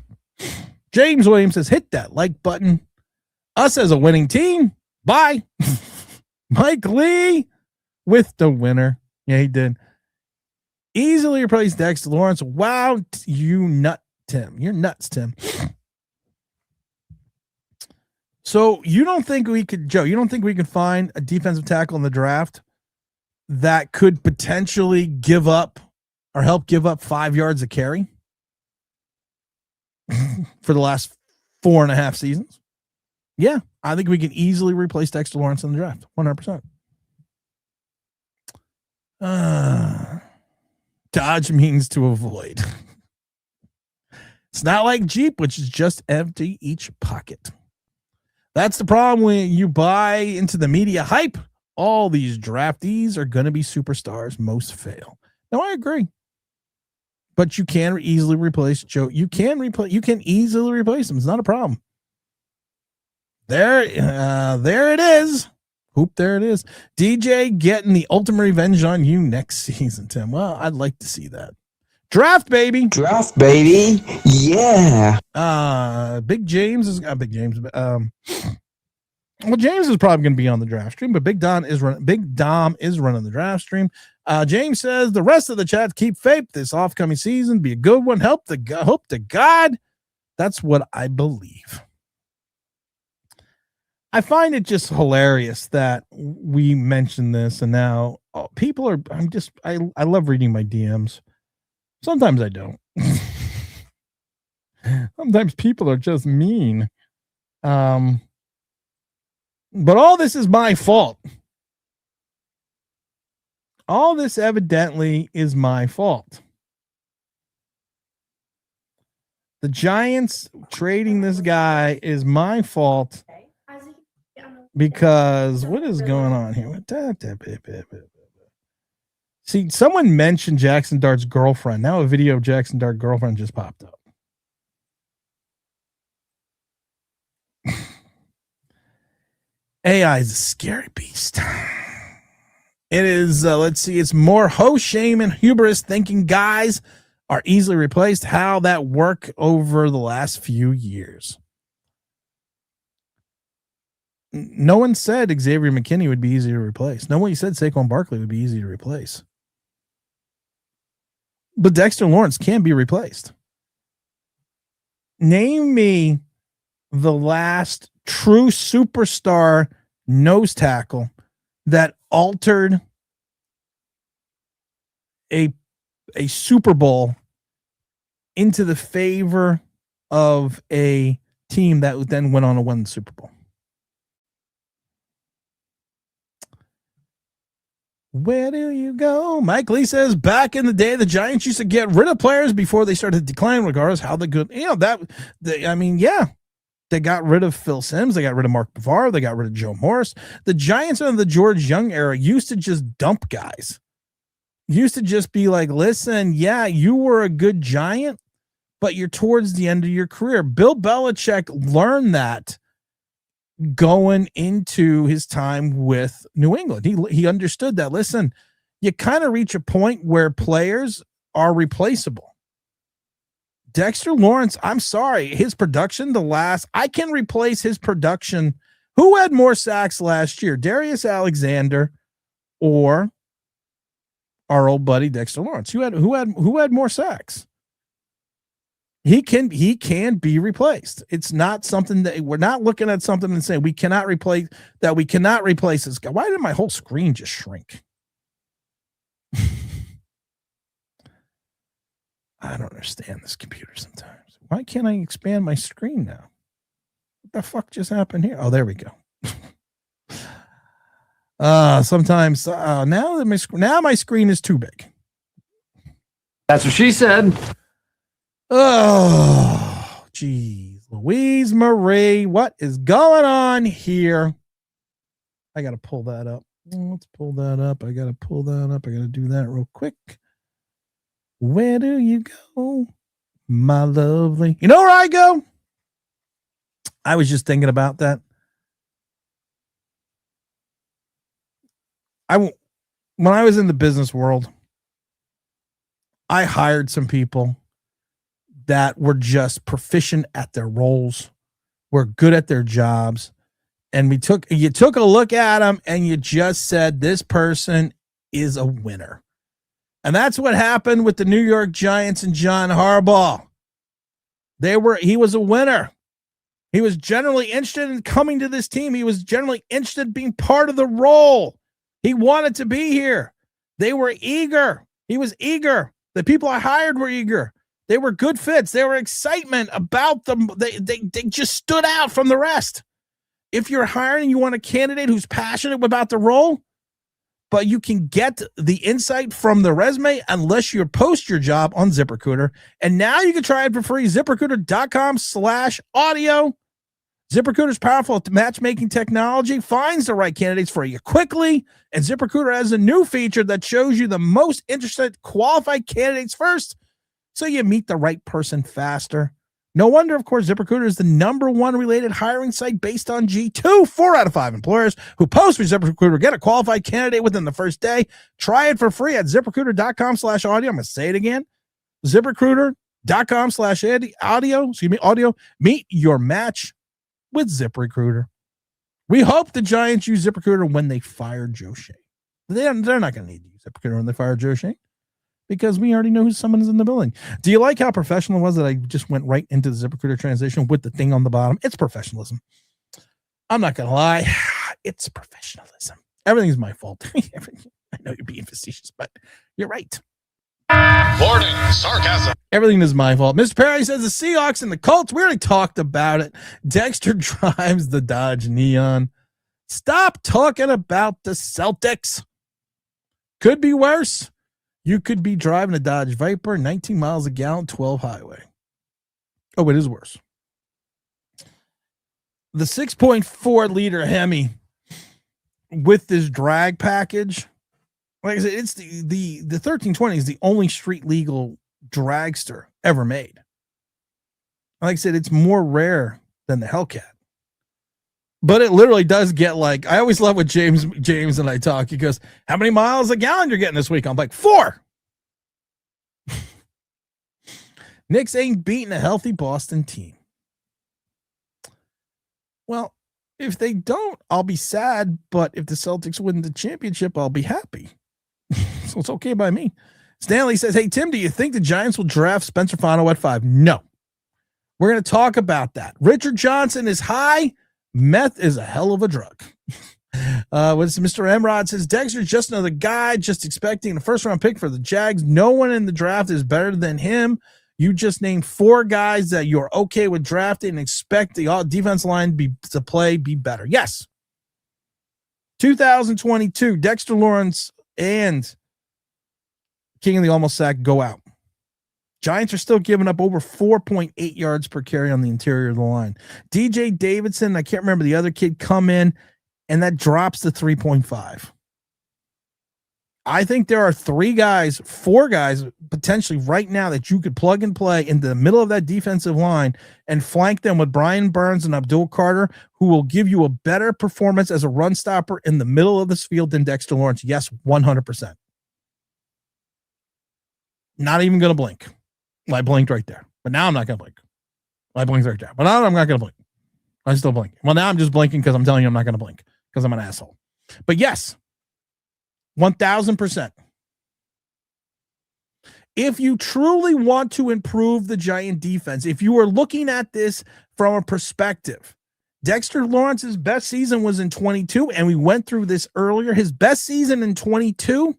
James Williams says, hit that like button. Us as a winning team. Bye. Mike Lee with the winner. Yeah, he did. Easily replaced Dexter Lawrence. Wow, you nut, Tim. You're nuts, Tim. So you don't think we could, Joe, you don't think we could find a defensive tackle in the draft that could potentially give up or help give up 5 yards a carry for the last 4.5 seasons? Yeah, I think we can easily replace Dexter Lawrence in the draft. 100%. Dodge means to avoid. It's not like Jeep, which is just empty each pocket. That's the problem when you buy into the media hype. All these draftees are going to be superstars. Most fail. No, I agree. But you can easily replace Joe. You can easily replace them. It's not a problem. There it is. Hoop, there it is. DJ getting the ultimate revenge on you next season, Tim. Well, I'd like to see that. Draft, baby. Draft, baby. Yeah. Big James is Big James. Well, James is probably going to be on the draft stream, but Big Dom is running the draft stream. James says the rest of the chat keep faith this off-coming season be a good one. Hope to God. That's what I believe. I find it just hilarious that we mentioned this, and now people are. I love reading my DMs. Sometimes I don't. Sometimes people are just mean. But all this is my fault. All this evidently is my fault. The Giants trading this guy is my fault because what is going on here? See, someone mentioned Jackson Dart's girlfriend. Now a video of Jackson Dart girlfriend just popped up. AI is a scary beast. It is, let's see, it's more ho shame and hubris thinking guys are easily replaced. How that work over the last few years. No one said Xavier McKinney would be easy to replace. No one said Saquon Barkley would be easy to replace. But Dexter Lawrence can be replaced. Name me the last true superstar nose tackle that altered a Super Bowl into the favor of a team that then went on to win the Super Bowl. Where do you go? Mike Lee says back in the day, the Giants used to get rid of players before they started declining, regardless how the good, they got rid of Phil Simms. They got rid of Mark Bavaro. They got rid of Joe Morris. The Giants under the George Young era used to just dump guys. Used to just be like, listen, yeah, you were a good Giant, but you're towards the end of your career. Bill Belichick learned that going into his time with New England. He understood that, listen, you kind of reach a point where players are replaceable. Dexter Lawrence, I'm sorry, his production, I can replace his production. Who had more sacks last year, Darius Alexander or our old buddy Dexter Lawrence? Who had more sacks? He can be replaced. It's not something that we're not looking at something and saying we cannot replace this guy. Why did my whole screen just shrink? I don't understand this computer sometimes. Why can't I expand my screen now? What the fuck just happened here? Oh, there we go. Sometimes now my screen is too big. That's what she said. Oh, geez. Louise Marie, what is going on here? I got to pull that up. Let's pull that up. I got to pull that up. I got to do that real quick. Where do you go, my lovely? You know where I go? I was just thinking about that. When I was in the business world, I hired some people that were just proficient at their roles, were good at their jobs, and you took a look at them and you just said, this person is a winner. And that's what happened with the New York Giants and John Harbaugh. He was a winner. He was generally interested in coming to this team. He was generally interested in being part of the role. He wanted to be here. They were eager. He was eager. The people I hired were eager. They were good fits. There were excitement about them. They just stood out from the rest. If you're hiring, you want a candidate who's passionate about the role, but you can get the insight from the resume unless you post your job on ZipRecruiter. And now you can try it for free. ZipRecruiter.com/audio. ZipRecruiter's powerful matchmaking technology finds the right candidates for you quickly. And ZipRecruiter has a new feature that shows you the most interested qualified candidates first, so you meet the right person faster. No wonder, of course, ZipRecruiter is the #1 related hiring site based on G2. 4 out of 5 employers who post for ZipRecruiter get a qualified candidate within the first day. Try it for free at ZipRecruiter.com/audio. I'm going to say it again. ZipRecruiter.com/audio. Meet your match with ZipRecruiter. We hope the Giants use ZipRecruiter when they fire Joe Shea. They're not going to need to use ZipRecruiter when they fire Joe Shea, because we already know who someone is in the building. Do you like how professional it was that I just went right into the ZipRecruiter transition with the thing on the bottom? It's professionalism. I'm not going to lie. It's professionalism. Everything's my fault. I know you're being facetious, but you're right. Warning, sarcasm. Everything is my fault. Mr. Perry says the Seahawks and the Colts. We already talked about it. Dexter drives the Dodge Neon. Stop talking about the Celtics. Could be worse. You could be driving a Dodge Viper, 19 miles a gallon, 12 highway. Oh, it is worse. The 6.4 liter Hemi with this drag package. Like I said, it's the 1320 is the only street legal dragster ever made. Like I said, it's more rare than the Hellcat. But it literally does get like, I always love what James and I talk. He goes, how many miles a gallon you're getting this week? I'm like, 4. Knicks ain't beating a healthy Boston team. Well, if they don't, I'll be sad. But if the Celtics win the championship, I'll be happy. So it's okay by me. Stanley says, hey, Tim, do you think the Giants will draft Spencer Fano at 5? No. We're going to talk about that. Richard Johnson is high. Meth is a hell of a drug. What's Mr. Emrod says, Dexter's just another guy, just expecting a first-round pick for the Jags. No one in the draft is better than him. You just named 4 guys that you're okay with drafting and expect the defense line to play be better. Yes. 2022, Dexter Lawrence and King of the Almost Sack go out. Giants are still giving up over 4.8 yards per carry on the interior of the line. DJ Davidson, I can't remember the other kid, come in, and that drops to 3.5. I think there are 4 guys potentially right now that you could plug and play into the middle of that defensive line and flank them with Brian Burns and Abdul Carter, who will give you a better performance as a run stopper in the middle of this field than Dexter Lawrence. Yes, 100%. Not even going to blink. I blinked right there. But now I'm not going to blink. I blinked right there. But now I'm not going to blink. I still blink. Well, now I'm just blinking because I'm telling you I'm not going to blink because I'm an asshole. But yes, 1,000%. If you truly want to improve the Giant defense, if you are looking at this from a perspective, Dexter Lawrence's best season was in 22, and we went through this earlier. His best season in 22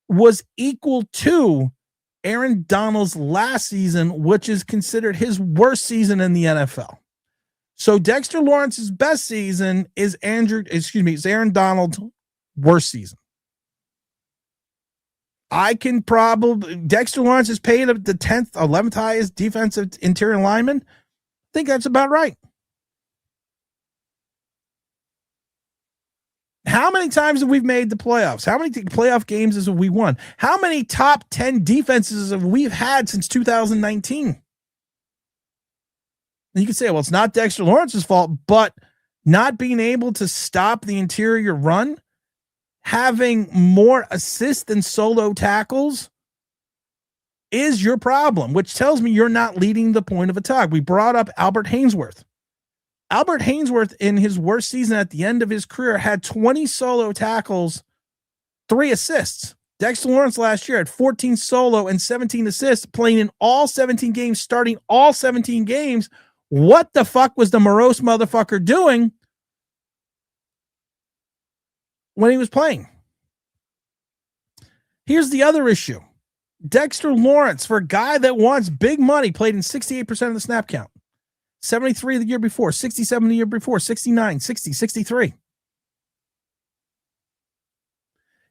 was equal to Aaron Donald's last season, which is considered his worst season in the NFL. So Dexter Lawrence's best season is Aaron Donald's worst season. Dexter Lawrence is paid the 10th, 11th highest defensive interior lineman. I think that's about right. How many times have we made the playoffs? How many playoff games have we won? How many top 10 defenses have we had since 2019? And you can say, well, it's not Dexter Lawrence's fault, but not being able to stop the interior run, having more assists than solo tackles is your problem, which tells me you're not leading the point of attack. We brought up Albert Hainsworth. Albert Hainsworth, in his worst season at the end of his career, had 20 solo tackles, 3 assists. Dexter Lawrence last year had 14 solo and 17 assists, playing in all 17 games, starting all 17 games. What the fuck was the morose motherfucker doing when he was playing? Here's the other issue. Dexter Lawrence, for a guy that wants big money, played in 68% of the snap count. 73 the year before, 67 the year before, 69, 60, 63.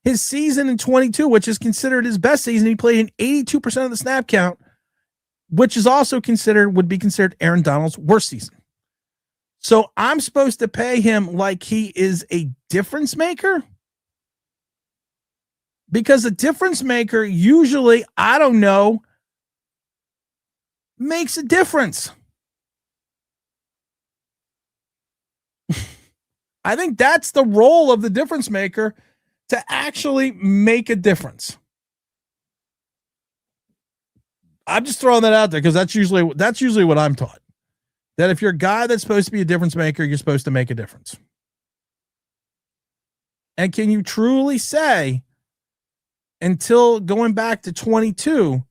His season in 22, which is considered his best season, he played in 82% of the snap count, which is also would be considered Aaron Donald's worst season. So I'm supposed to pay him like he is a difference maker? Because a difference maker usually, I don't know, makes a difference. I think that's the role of the difference maker, to actually make a difference. I'm just throwing that out there because that's usually what I'm taught. That if you're a guy that's supposed to be a difference maker, you're supposed to make a difference. And can you truly say, until going back to 22,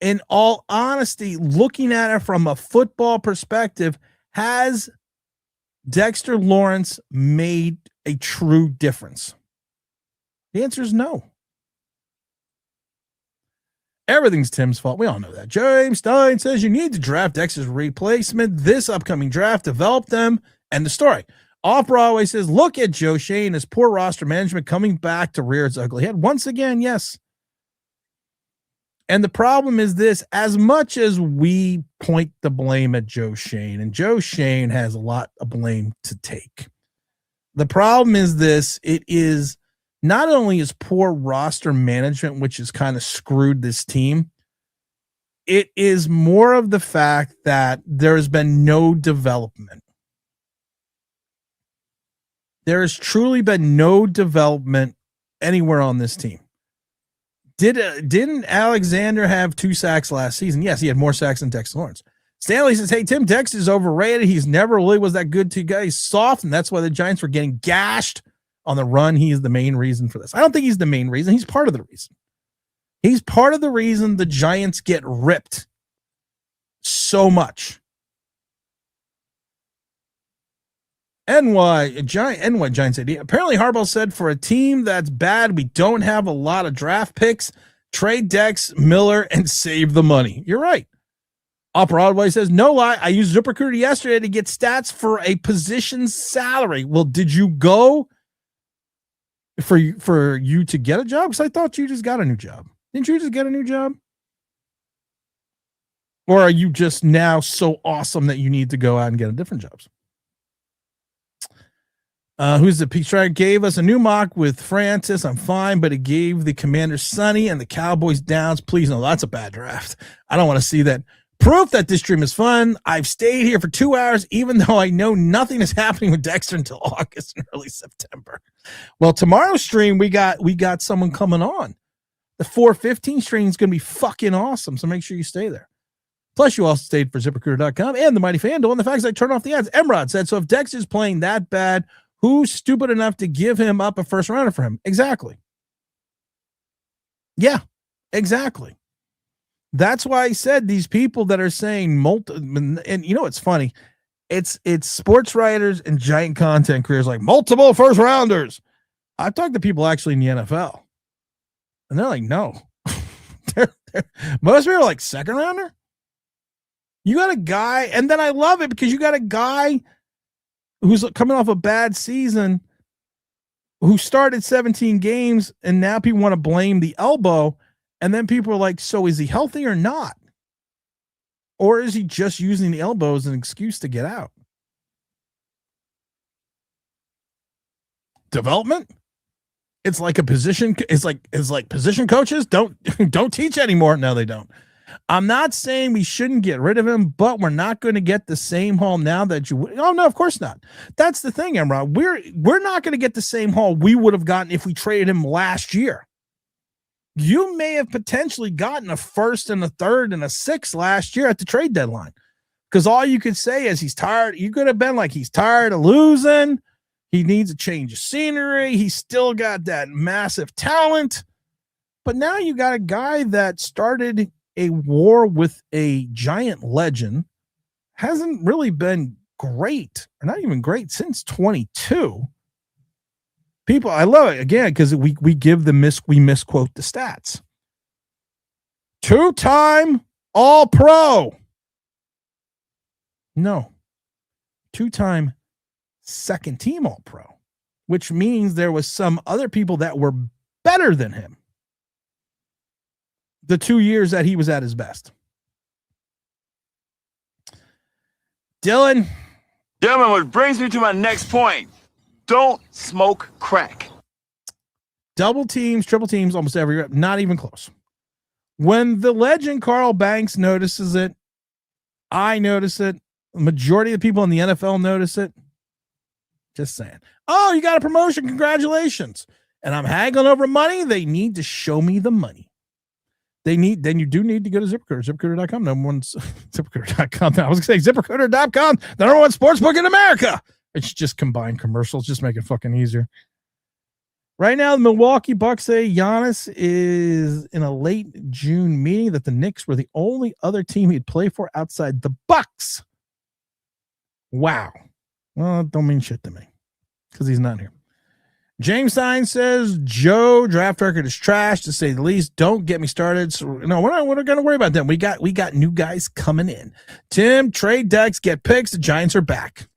in all honesty, looking at it from a football perspective, has Dexter Lawrence made a true difference? The answer is no. Everything's Tim's fault. We all know that. James Stein says you need to draft Dexter's replacement this upcoming draft, develop them, and the story. Off Broadway says, look at Joe Shane, his poor roster management coming back to rear its ugly head. Once again, yes. And the problem is this, as much as we point the blame at Joe Shane, and Joe Shane has a lot of blame to take. The problem is this, it is not only his poor roster management, which has kind of screwed this team, it is more of the fact that there has been no development. There has truly been no development anywhere on this team. Didn't Alexander have 2 sacks last season? Yes, he had more sacks than Dexter Lawrence. Stanley says, hey, Tim, Dex is overrated. He's never really was that good to you guys. Soft, and that's why the Giants were getting gashed on the run. He is the main reason for this. I don't think he's the main reason. He's part of the reason. He's part of the reason the Giants get ripped so much. NY Giants idea. Apparently Harbaugh said for a team that's bad, we don't have a lot of draft picks. Trade Dex, Miller, and save the money. You're right. Up Broadway says, no lie, I used ZipRecruiter yesterday to get stats for a position's salary. Well, did you go for you to get a job? Because I thought you just got a new job. Didn't you just get a new job? Or are you just now so awesome that you need to go out and get a different jobs? Who's the Pete Strider gave us a new mock with Francis. I'm fine, but it gave the Commanders Sonny and the Cowboys Downs. Please, no, that's a bad draft. I don't want to see that. Proof that this stream is fun. I've stayed here for 2 hours, even though I know nothing is happening with Dexter until August and early September. Well, tomorrow's stream, we got someone coming on. The 4:15 stream is going to be fucking awesome, so make sure you stay there. Plus, you also stayed for ZipRecruiter.com and the Mighty FanDuel. And the fact is, I turned off the ads. Emrod said, so if Dexter's playing that bad, who's stupid enough to give him up a first rounder for him? Exactly. Yeah, exactly. That's why I said these people that are saying and you know, it's funny. It's sports writers and giant content creators like multiple first rounders. I've talked to people actually in the NFL and they're like, no, most people are like second rounder. You got a guy. And then I love it because you got a guy who's coming off a bad season who started 17 games. And now people want to blame the elbow. And then people are like, so is he healthy or not? Or is he just using the elbow as an excuse to get out? Development? It's like a position. It's like position coaches don't teach anymore. No, they don't. I'm not saying we shouldn't get rid of him, but we're not going to get the same haul now that you would. Oh, no, of course not. That's the thing, Emrod. We're not going to get the same haul we would have gotten if we traded him last year. You may have potentially gotten a first and a third and a sixth last year at the trade deadline because all you could say is he's tired. You could have been like, he's tired of losing. He needs a change of scenery. He's still got that massive talent. But now you got a guy that started a war with a giant legend, hasn't really been great, or not even great since 22. People, I love it again because we misquote the stats. 2-time All-Pro. No, 2-time second team All-Pro, which means there was some other people that were better than him the 2 years that he was at his best. Dylan. Gentlemen, which brings me to my next point. Don't smoke crack. Double teams, triple teams, almost every rep, not even close. When the legend Carl Banks notices it, I notice it. The majority of the people in the NFL notice it. Just saying. Oh, you got a promotion. Congratulations. And I'm haggling over money. They need to show me the money. Then you do need to go to ZipRecruiter, ZipRecruiter.com. Number one, ZipRecruiter.com. I was going to say ZipRecruiter.com, the number one sports book in America. It's just combined commercials, just make it fucking easier. Right now, the Milwaukee Bucks say Giannis is in a late June meeting that the Knicks were the only other team he'd play for outside the Bucks. Wow. Well, it don't mean shit to me because he's not here. James Stein says Joe draft record is trash to say the least. Don't get me started. So no, we're not going to worry about them. We got new guys coming in. Tim, trade Dex, get picks. The Giants are back.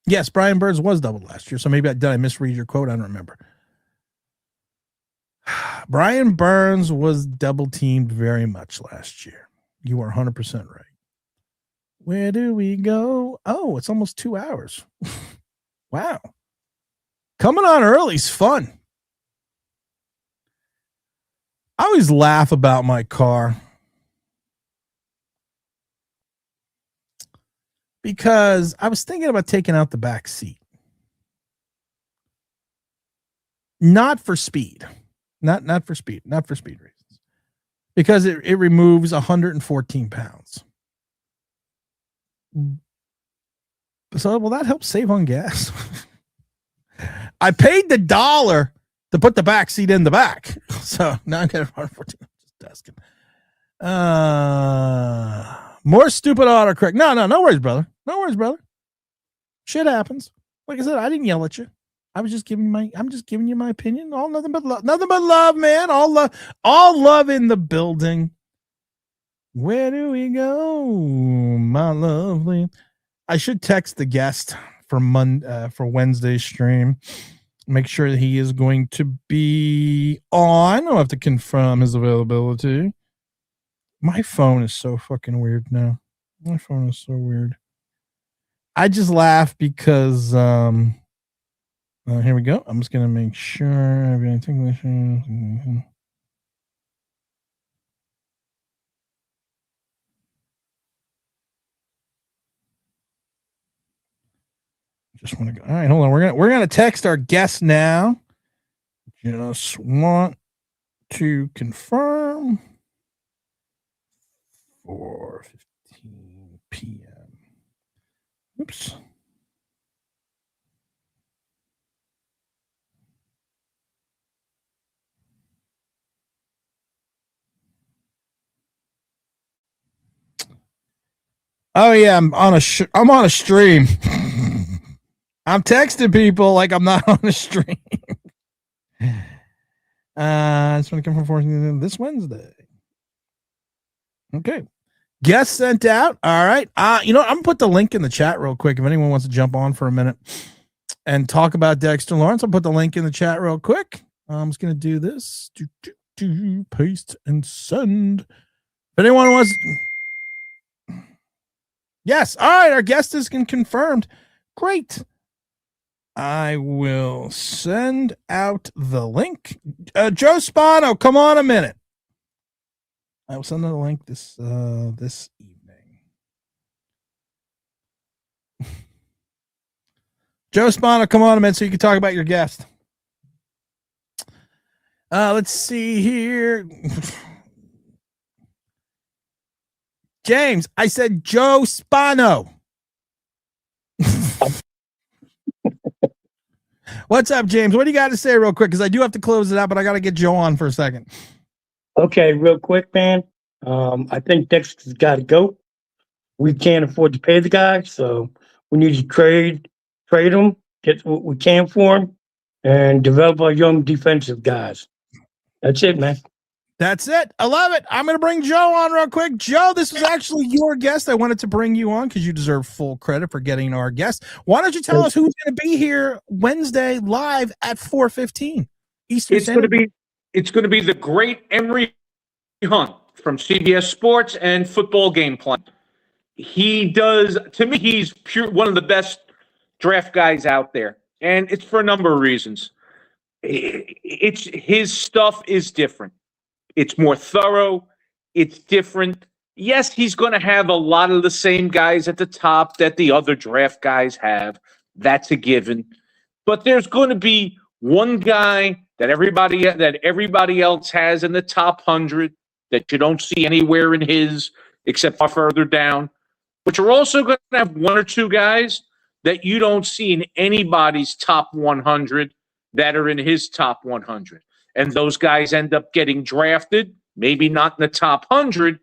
Yes, Brian Burns was doubled last year, so maybe did I misread your quote? I don't remember. Brian Burns was double teamed very much last year. You are 100% right. Where do we go? Oh, it's almost 2 hours. Wow. Coming on early is fun. I always laugh about my car because I was thinking about taking out the back seat. Not for speed. Not for speed reasons. Because it removes 114 pounds. So, well, that helps save on gas. I paid the $1 to put the back seat in the back. So now I'm getting 114. Just asking. More stupid autocorrect. No worries, brother. No worries, brother. Shit happens. Like I said, I didn't yell at you. I'm just giving you my opinion. All nothing but love. Nothing but love, man. All love in the building. Where do we go, my lovely? I should text the guest for Wednesday's stream. Make sure that he is going to be on. I'll have to confirm his availability. My phone is so fucking weird now. My phone is so weird. I just laugh because here we go. I'm just gonna make sure I have anything. Just want to go. All right, hold on. We're gonna text our guest now. Just want to confirm 4:15 p.m. Oops. Oh yeah, I'm on a stream. I'm texting people like I'm not on a stream. I just want to come from this Wednesday. Okay. Guest sent out. All right. I'm gonna put the link in the chat real quick if anyone wants to jump on for a minute and talk about Dexter Lawrence. I'll put the link in the chat real quick. I'm just gonna do this. Paste and send. If anyone wants. Yes. All right. Our guest is confirmed. Great. I will send out the link. Joe Spano, come on a minute. I will send out a link this evening. Joe Spano, come on a minute so you can talk about your guest. Let's see here. James, I said Joe Spano. What's up, James? What do you got to say real quick? Because I do have to close it out, but I got to get Joe on for a second. Okay, real quick, man. I think Dexter's got to go. We can't afford to pay the guy, so we need to trade him, get what we can for him, and develop our young defensive guys. That's it, man. That's it. I love it. I'm going to bring Joe on real quick. Joe, this was actually your guest. I wanted to bring you on because you deserve full credit for getting our guest. Why don't you tell us who's going to be here Wednesday live at 4:15 Eastern Standard? It's going to be the great Emery Hunt from CBS Sports and Football Game Plan. He does, to me, he's one of the best draft guys out there, and it's for a number of reasons. His stuff is different. It's more thorough. It's different. Yes, he's going to have a lot of the same guys at the top that the other draft guys have. That's a given. But there's going to be one guy that everybody else has in the top 100 that you don't see anywhere in his, except far further down. But you're also going to have one or two guys that you don't see in anybody's top 100 that are in his top 100. And those guys end up getting drafted, maybe not in the top 100,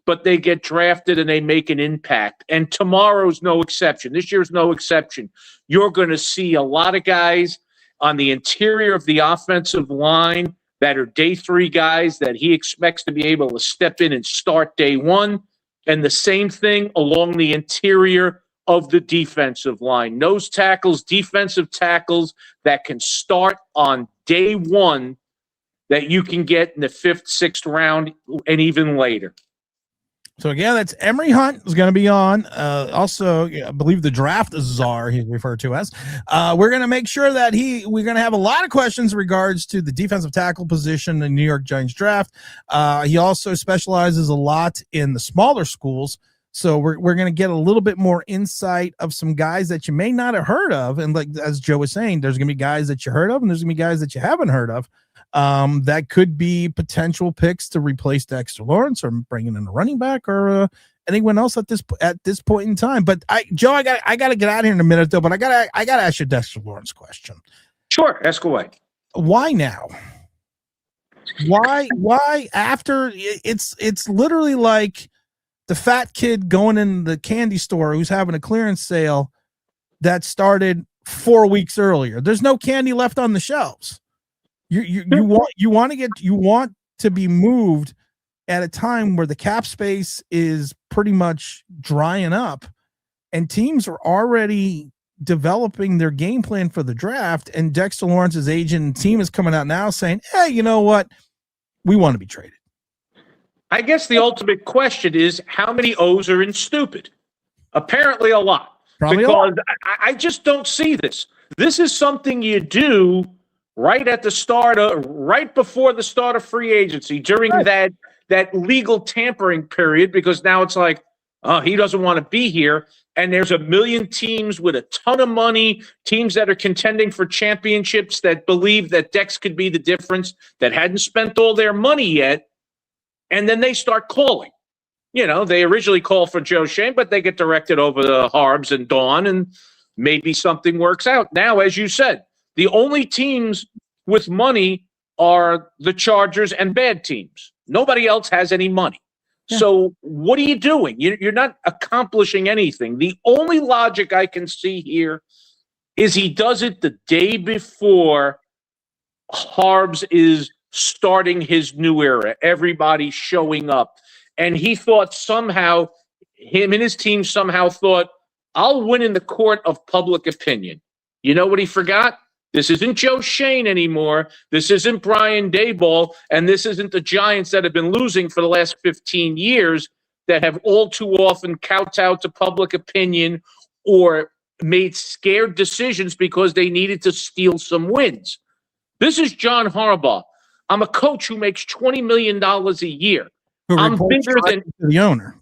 but they get drafted and they make an impact. And tomorrow's no exception. This year's no exception. You're going to see a lot of guys on the interior of the offensive line that are day 3 guys that he expects to be able to step in and start day 1. And the same thing along the interior of the defensive line. Nose tackles, defensive tackles that can start on day 1 that you can get in the 5th, 6th round and even later. So again, that's Emery Hunt is going to be on. Also, I believe the draft czar he's referred to as. We're going to make sure that we're going to have a lot of questions in regards to the defensive tackle position in the New York Giants draft. He also specializes a lot in the smaller schools. So we're going to get a little bit more insight of some guys that you may not have heard of. And like, as Joe was saying, there's going to be guys that you heard of and there's going to be guys that you haven't heard of. That could be potential picks to replace Dexter Lawrence or bringing in a running back or anyone else at this point in time. But Joe, I got to get out of here in a minute though. But I got to ask you a Dexter Lawrence question. Sure, ask away. Why now? Why after it's literally like the fat kid going in the candy store who's having a clearance sale that started 4 weeks earlier. There's no candy left on the shelves. You want to be moved at a time where the cap space is pretty much drying up and teams are already developing their game plan for the draft, and Dexter Lawrence's agent and team is coming out now saying, hey, you know what? We want to be traded. I guess the ultimate question is how many O's are in stupid? Apparently a lot. Probably because a lot. I just don't see this. This is something you do right before the start of free agency during that legal tampering period, because now it's like, oh, he doesn't want to be here. And there's a million teams with a ton of money, teams that are contending for championships that believe that Dex could be the difference, that hadn't spent all their money yet. And then they start calling. You know, they originally call for Joe Shane, but they get directed over to Harbs and Dawn, and maybe something works out. Now, as you said, the only teams with money are the Chargers and bad teams. Nobody else has any money. Yeah. So what are you doing? You're not accomplishing anything. The only logic I can see here is he does it the day before Harbs is starting his new era. Everybody showing up. And he thought somehow, him and his team somehow thought, I'll win in the court of public opinion. You know what he forgot? This isn't Joe Shane anymore. This isn't Brian Daboll. And this isn't the Giants that have been losing for the last 15 years that have all too often kowtowed to public opinion or made scared decisions because they needed to steal some wins. This is John Harbaugh. I'm a coach who makes $20 million a year. I'm bigger than the owner.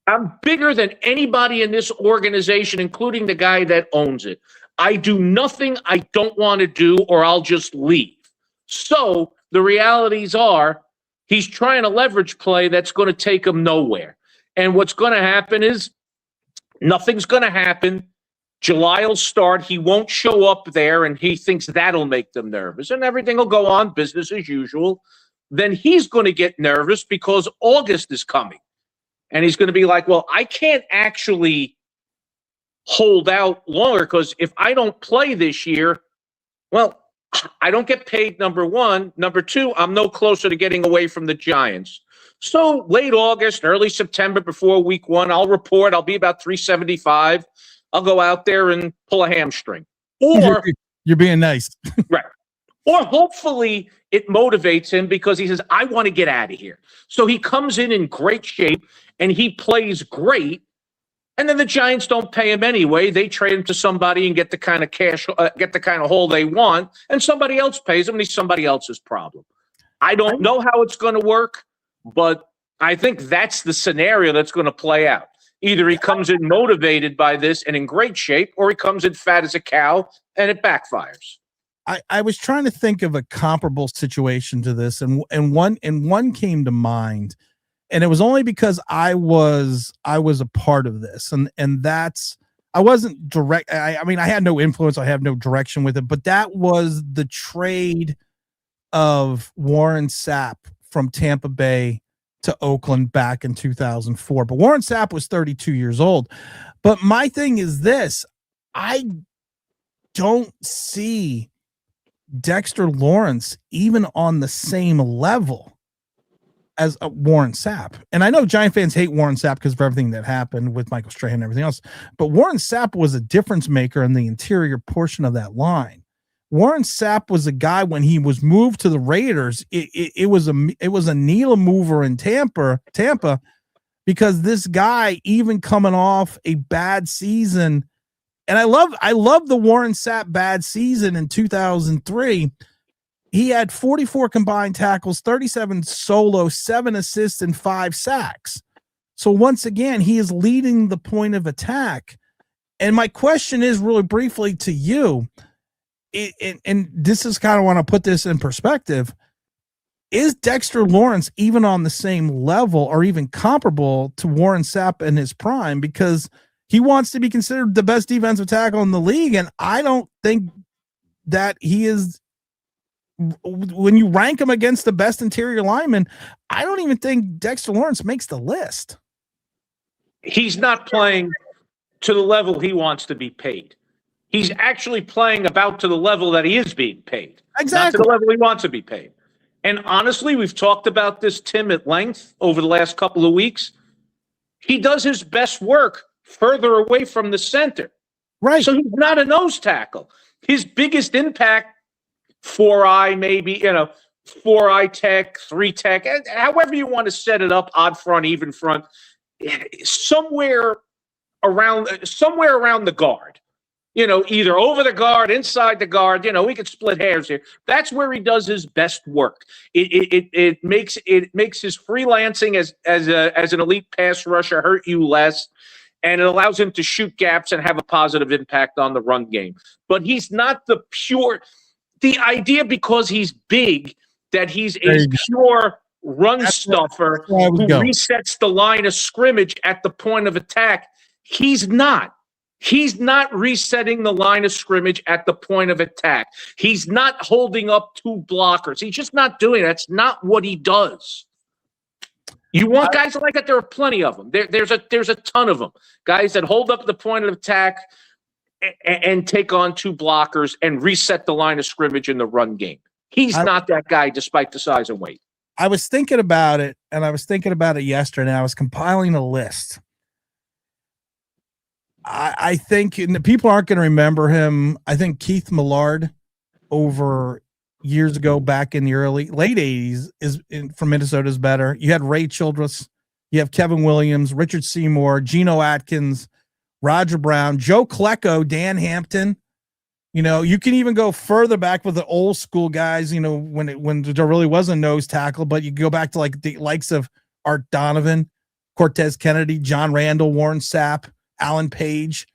I'm bigger than anybody in this organization, including the guy that owns it. I do nothing I don't want to do, or I'll just leave. So the realities are he's trying a leverage play that's going to take him nowhere. And what's going to happen is nothing's going to happen. July will start. He won't show up there, and he thinks that'll make them nervous. And everything will go on business as usual. Then he's going to get nervous because August is coming. And he's going to be like, well, I can't actually hold out longer because if I don't play this year, well, I don't get paid, number one. Number two, I'm no closer to getting away from the Giants. So late August, early September, before week one, I'll report. I'll be about 375. I'll go out there and pull a hamstring. Or you're being nice. right. Or hopefully it motivates him because he says, I want to get out of here. So he comes in great shape and he plays great. And then the Giants don't pay him anyway. They trade him to somebody and get the kind of cash, get the kind of haul they want. And somebody else pays him and he's somebody else's problem. I don't know how it's going to work, but I think that's the scenario that's going to play out. Either he comes in motivated by this and in great shape, or he comes in fat as a cow and it backfires. I was trying to think of a comparable situation to this, and one came to mind, and it was only because I was a part of this, and that's I wasn't direct. I mean, I had no influence, I have no direction with it, but that was the trade of Warren Sapp from Tampa Bay to Oakland back in 2004. But Warren Sapp was 32 years old. But my thing is this: I don't see Dexter Lawrence even on the same level as Warren Sapp. And I know Giant fans hate Warren Sapp because of everything that happened with Michael Strahan and everything else, but Warren Sapp was a difference maker in the interior portion of that line. Warren Sapp was a guy, when he was moved to the Raiders, it was a needle mover in Tampa, because this guy, even coming off a bad season, and I love the Warren Sapp bad season in 2003. He had 44 combined tackles, 37 solo, 7 assists, and 5 sacks. So once again, he is leading the point of attack. And my question is, really briefly to you, and this is kind of want to put this in perspective, is Dexter Lawrence even on the same level or even comparable to Warren Sapp in his prime? Because he wants to be considered the best defensive tackle in the league, and I don't think that he is. When you rank him against the best interior linemen, I don't even think Dexter Lawrence makes the list. He's not playing to the level he wants to be paid. He's actually playing about to the level that he is being paid. Exactly. Not to the level he wants to be paid. And honestly, we've talked about this, Tim, at length over the last couple of weeks. He does his best work further away from the center. Right. So he's not a nose tackle. His biggest impact, 4-eye maybe, 4-eye tech, 3-tech, however you want to set it up, odd front, even front, somewhere around the guard. Either over the guard, inside the guard. We could split hairs here. That's where he does his best work. It makes his freelancing as an elite pass rusher hurt you less, and it allows him to shoot gaps and have a positive impact on the run game. But he's not the idea because he's big that he's a pure run stuffer who resets the line of scrimmage at the point of attack. He's not. He's not resetting the line of scrimmage at the point of attack. He's not holding up 2 blockers. He's just not doing it. That's not what he does. You want guys like that? There are plenty of them. There's a ton of them. Guys that hold up the point of attack and take on 2 blockers and reset the line of scrimmage in the run game. He's not that guy, despite the size and weight. I was thinking about it, and I was thinking about it yesterday, and I was compiling a list. I think people aren't going to remember him. I think Keith Millard over years ago, back in the late 80s, from Minnesota is better. You had Ray Childress, you have Kevin Williams, Richard Seymour, Geno Atkins, Roger Brown, Joe Klecko, Dan Hampton. You can even go further back with the old school guys, when there really was a nose tackle, but you go back to like the likes of Art Donovan, Cortez Kennedy, John Randall, Warren Sapp, Alan Page,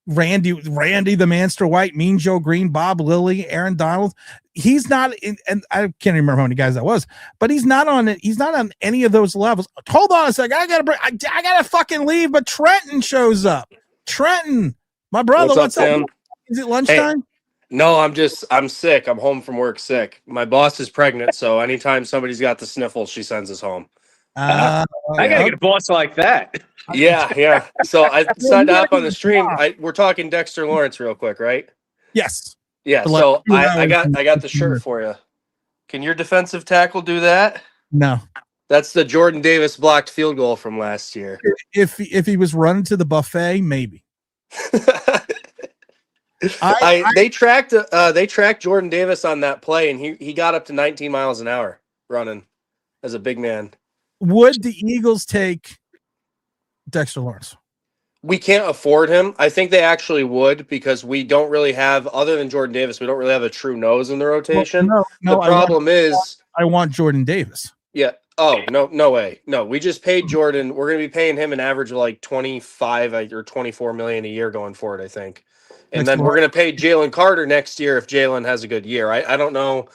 Randy the Manster White, Mean Joe Green, Bob Lilly, Aaron Donald. He's not in, and I can't remember how many guys that was, but he's not on it. He's not on any of those levels. Hold on a second. I gotta fucking leave, but Trenton shows up. Trenton, my brother, what's up? Is it lunchtime? Hey, no, I'm sick. I'm home from work sick. My boss is pregnant, so anytime somebody's got the sniffles, she sends us home. I gotta get a boss like that. Yeah. So I signed up on the stream. We're talking Dexter Lawrence real quick, right? Yes. Yeah, For like so 2 I hours got the and- shirt for you. Can your defensive tackle do that? No. That's the Jordan Davis blocked field goal from last year. If he was running to the buffet, maybe. They tracked Jordan Davis on that play, and he got up to 19 miles an hour running as a big man. Would the Eagles take Dexter Lawrence? We can't afford him. I think they actually would, because we don't really have, other than Jordan Davis, we don't really have a true nose in the rotation. Well, no, the problem is I want Jordan Davis. Yeah. Oh, no way. No, we just paid Jordan. We're going to be paying him an average of like 25 or 24 million a year going forward, I think. And then we're going to pay Jalen Carter next year if Jalen has a good year. I don't know.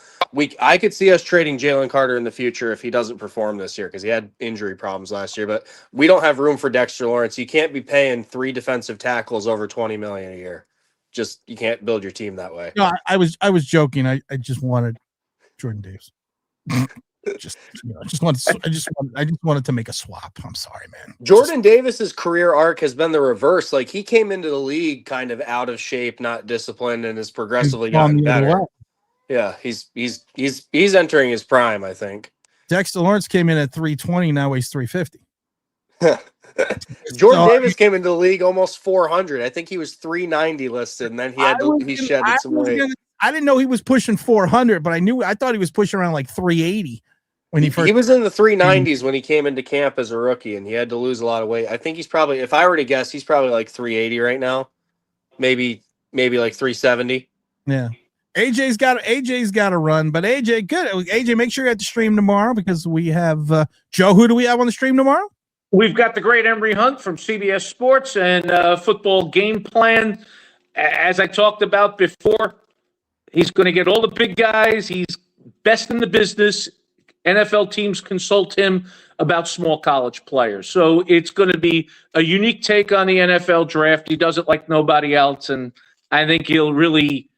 I could see us trading Jalen Carter in the future if he doesn't perform this year, because he had injury problems last year. But we don't have room for Dexter Lawrence. You can't be paying 3 defensive tackles over 20 million a year. Just, you can't build your team that way. No, I was joking. I just wanted Jordan Davis. I just wanted to make a swap. I'm sorry, man. Jordan Davis's career arc has been the reverse. Like, he came into the league kind of out of shape, not disciplined, and has progressively gotten better. Yeah, he's entering his prime, I think. Dexter Lawrence came in at 320. Now he's 350. Jordan Davis came into the league almost 400. I think he was 390 listed, and then he shedded some weight. I didn't know he was pushing 400, but I thought he was pushing around like 380 when he first. He was in the 390s when he came into camp as a rookie, and he had to lose a lot of weight. I think he's probably, if I were to guess, he's probably like 380 right now, maybe like 370. Yeah. AJ's got to run, but AJ, good. AJ, make sure you're at the stream tomorrow, because we have Joe. Who do we have on the stream tomorrow? We've got the great Emery Hunt from CBS Sports and Football Game Plan. As I talked about before, he's going to get all the big guys. He's best in the business. NFL teams consult him about small college players. So it's going to be a unique take on the NFL draft. He does it like nobody else, and I think he'll really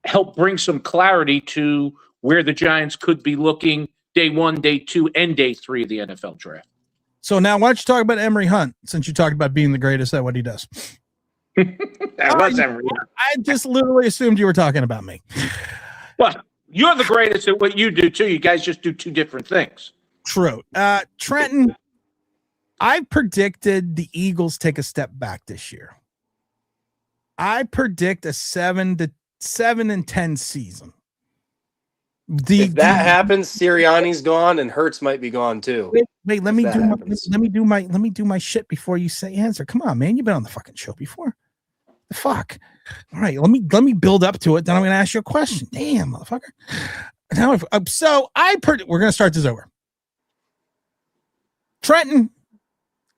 help bring some clarity to where the Giants could be looking day 1, day 2, and day 3 of the NFL draft. So now why don't you talk about Emery Hunt, since you talked about being the greatest at what he does? That was Emery Hunt. I just literally assumed you were talking about me. Well, you're the greatest at what you do, too. You guys just do 2 different things. True. Trenton, I predicted the Eagles take a step back this year. I predict a 7-10 season. If that happens, Sirianni's gone and Hurts might be gone too. Wait, let me do my shit before you say answer. Come on, man. You've been on the fucking show before. The fuck. All right, let me build up to it. Then I'm gonna ask you a question. Damn, motherfucker. Now, we're gonna start this over. Trenton,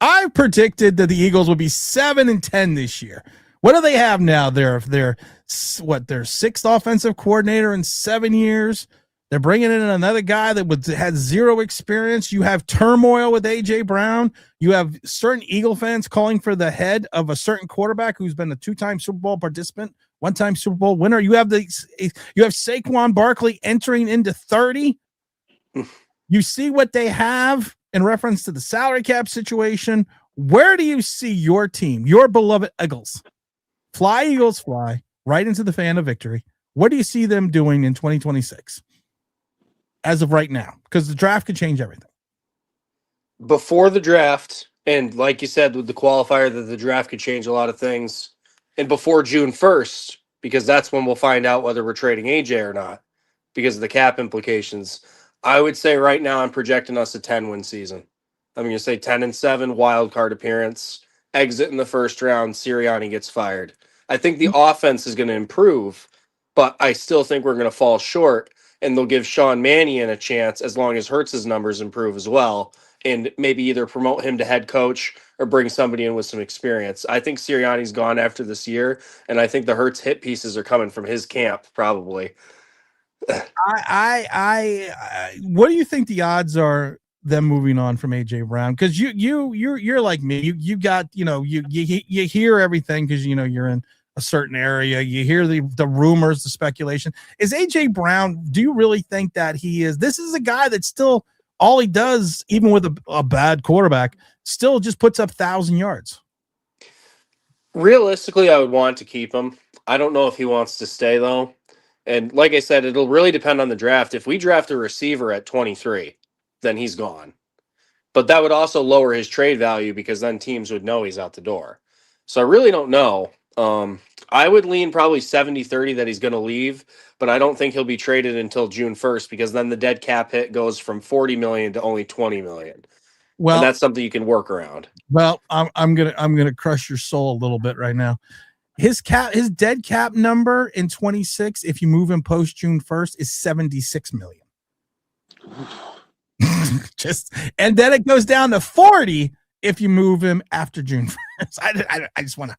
I predicted that the Eagles would be 7-10 this year. What do they have now? They're their 6th offensive coordinator in 7 years. They're bringing in another guy that had 0 experience. You have turmoil with A.J. Brown. You have certain Eagle fans calling for the head of a certain quarterback who's been a 2-time Super Bowl participant, 1-time Super Bowl winner. You have Saquon Barkley entering into 30. You see what they have in reference to the salary cap situation. Where do you see your team, your beloved Eagles? Fly, Eagles, fly, right into the fan of victory. What do you see them doing in 2026 as of right now? Because the draft could change everything. Before the draft, and like you said, with the qualifier that the draft could change a lot of things, and before June 1st, because that's when we'll find out whether we're trading AJ or not, because of the cap implications, I would say right now I'm projecting us a 10-win season. I'm going to say 10-7, wild card appearance, exit in the first round, Sirianni gets fired. I think the offense is going to improve, but I still think we're going to fall short, and they'll give Sean Mannion a chance as long as Hurts' numbers improve as well, and maybe either promote him to head coach or bring somebody in with some experience. I think Sirianni's gone after this year, and I think the Hurts hit pieces are coming from his camp, probably. What do you think the odds are them moving on from AJ Brown? Because you're like me. You got, you hear everything because you're in a certain area. You hear the rumors, the speculation. Is AJ Brown? Do you really think that this is a guy that still all he does, even with a bad quarterback, still just puts up 1,000 yards? Realistically, I would want to keep him. I don't know if he wants to stay though. And like I said, it'll really depend on the draft. If we draft a receiver at 23, then he's gone. But that would also lower his trade value because then teams would know he's out the door. So I really don't know. I would lean probably 70-30 that he's going to leave, but I don't think he'll be traded until June 1st because then the dead cap hit goes from 40 million to only 20 million. Well, and that's something you can work around. Well, I'm gonna crush your soul a little bit right now. His dead cap number in 26, if you move him post June 1st, is 76 million. And then it goes down to 40 if you move him after June 1st. I just want to.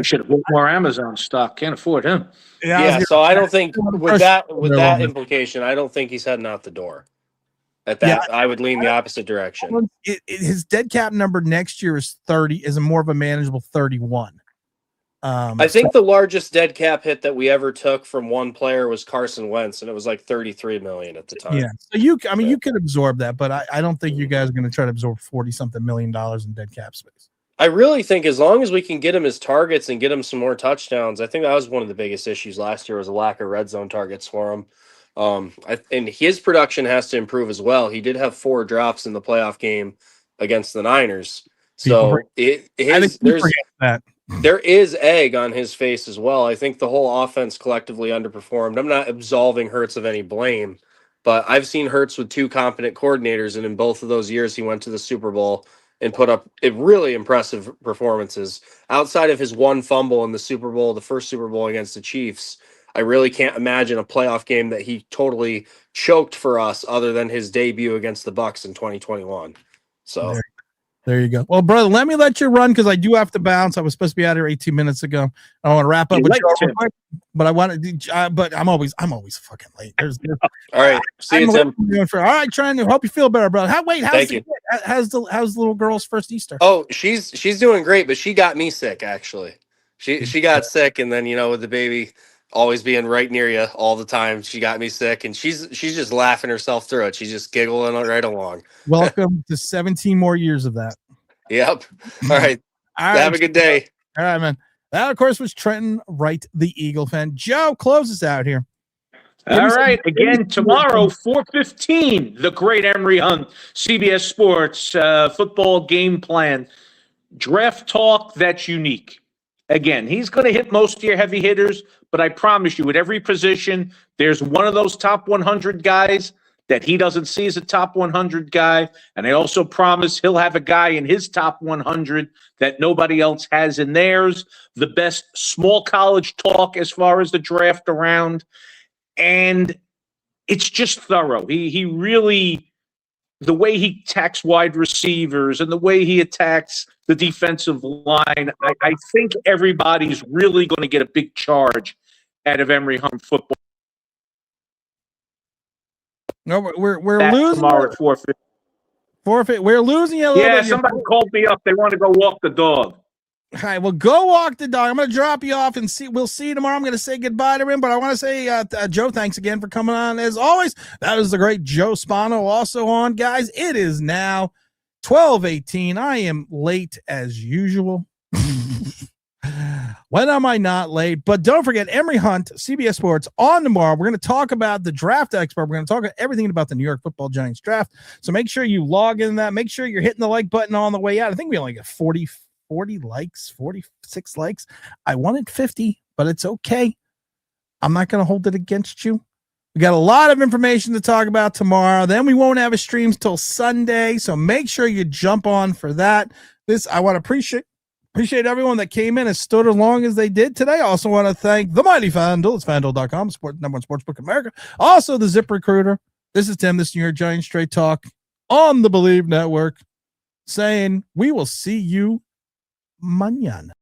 Should have bought more Amazon stock. Can't afford him. Yeah, so I don't think with that implication, I don't think he's heading out the door. At that, I would lean the opposite direction. His dead cap number next year is 30, is a more of a manageable 31. I think the largest dead cap hit that we ever took from one player was Carson Wentz, and it was like 33 million at the time. Yeah, so you could absorb that, but I don't think you guys are going to try to absorb $40-something million in dead cap space. I really think as long as we can get him his targets and get him some more touchdowns, I think that was one of the biggest issues last year was a lack of red zone targets for him. And his production has to improve as well. He did have 4 drops in the playoff game against the Niners. So there is egg on his face as well. I think the whole offense collectively underperformed. I'm not absolving Hurts of any blame, but I've seen Hurts with 2 competent coordinators, and in both of those years, he went to the Super Bowl and put up really impressive performances. Outside of his 1 fumble in the Super Bowl, the first Super Bowl against the Chiefs, I really can't imagine a playoff game that he totally choked for us other than his debut against the Bucs in 2021. So there you go. Well, brother, let me let you run because I do have to bounce. I was supposed to be out here 18 minutes ago. I want to wrap up with you real quick, but I want to. But I'm always fucking late. There's all right. See you, Tim. All right, trying to hope you feel better, brother. Thank you. How's the little girl's first Easter? Oh, she's doing great, but she got me sick actually. She got sick, and then with the baby always being right near you all the time, she got me sick, and she's just laughing herself through it. She's just giggling right along. Welcome to 17 more years of that. Yep. All right. Have a good day. All right, man. That, of course, was Trenton Wright, the Eagle fan. Joe, close us out here. All right. Again, tomorrow, 4:15, the great Emery Hunt, CBS Sports football game plan. Draft talk that's unique. Again, he's going to hit most of your heavy hitters, but I promise you, at every position, there's one of those top 100 guys that he doesn't see as a top 100 guy. And I also promise he'll have a guy in his top 100 that nobody else has in theirs. The best small college talk as far as the draft around. And it's just thorough. He really, the way he attacks wide receivers and the way he attacks the defensive line, I think everybody's really going to get a big charge out of Emery Hunt football. No, we're losing tomorrow at 4:50. We're losing you a little bit. Somebody called me up. They want to go walk the dog. All right, well, go walk the dog. I'm going to drop you off and we'll see you tomorrow. I'm going to say goodbye to him, but I want to say, Joe, thanks again for coming on. As always, that was the great Joe Spano also on. Guys, it is now 12:18. I am late as usual. When am I not late? But don't forget, Emery Hunt, CBS Sports, on tomorrow. We're going to talk about the draft expert. We're going to talk about everything about the New York Football Giants draft. So make sure you log in that. Make sure you're hitting the like button on the way out. I think we only got 40 likes, 46 likes. I wanted 50, but it's okay. I'm not going to hold it against you. We got a lot of information to talk about tomorrow. Then we won't have a stream till Sunday. So make sure you jump on for that. I want to appreciate everyone that came in and stood as long as they did today. I also want to thank the mighty FanDuel. It's FanDuel.com, number one sportsbook in America. Also, the Zip Recruiter. This is Tim, this New York Giants Straight Talk on the Believe Network, saying we will see you mañana.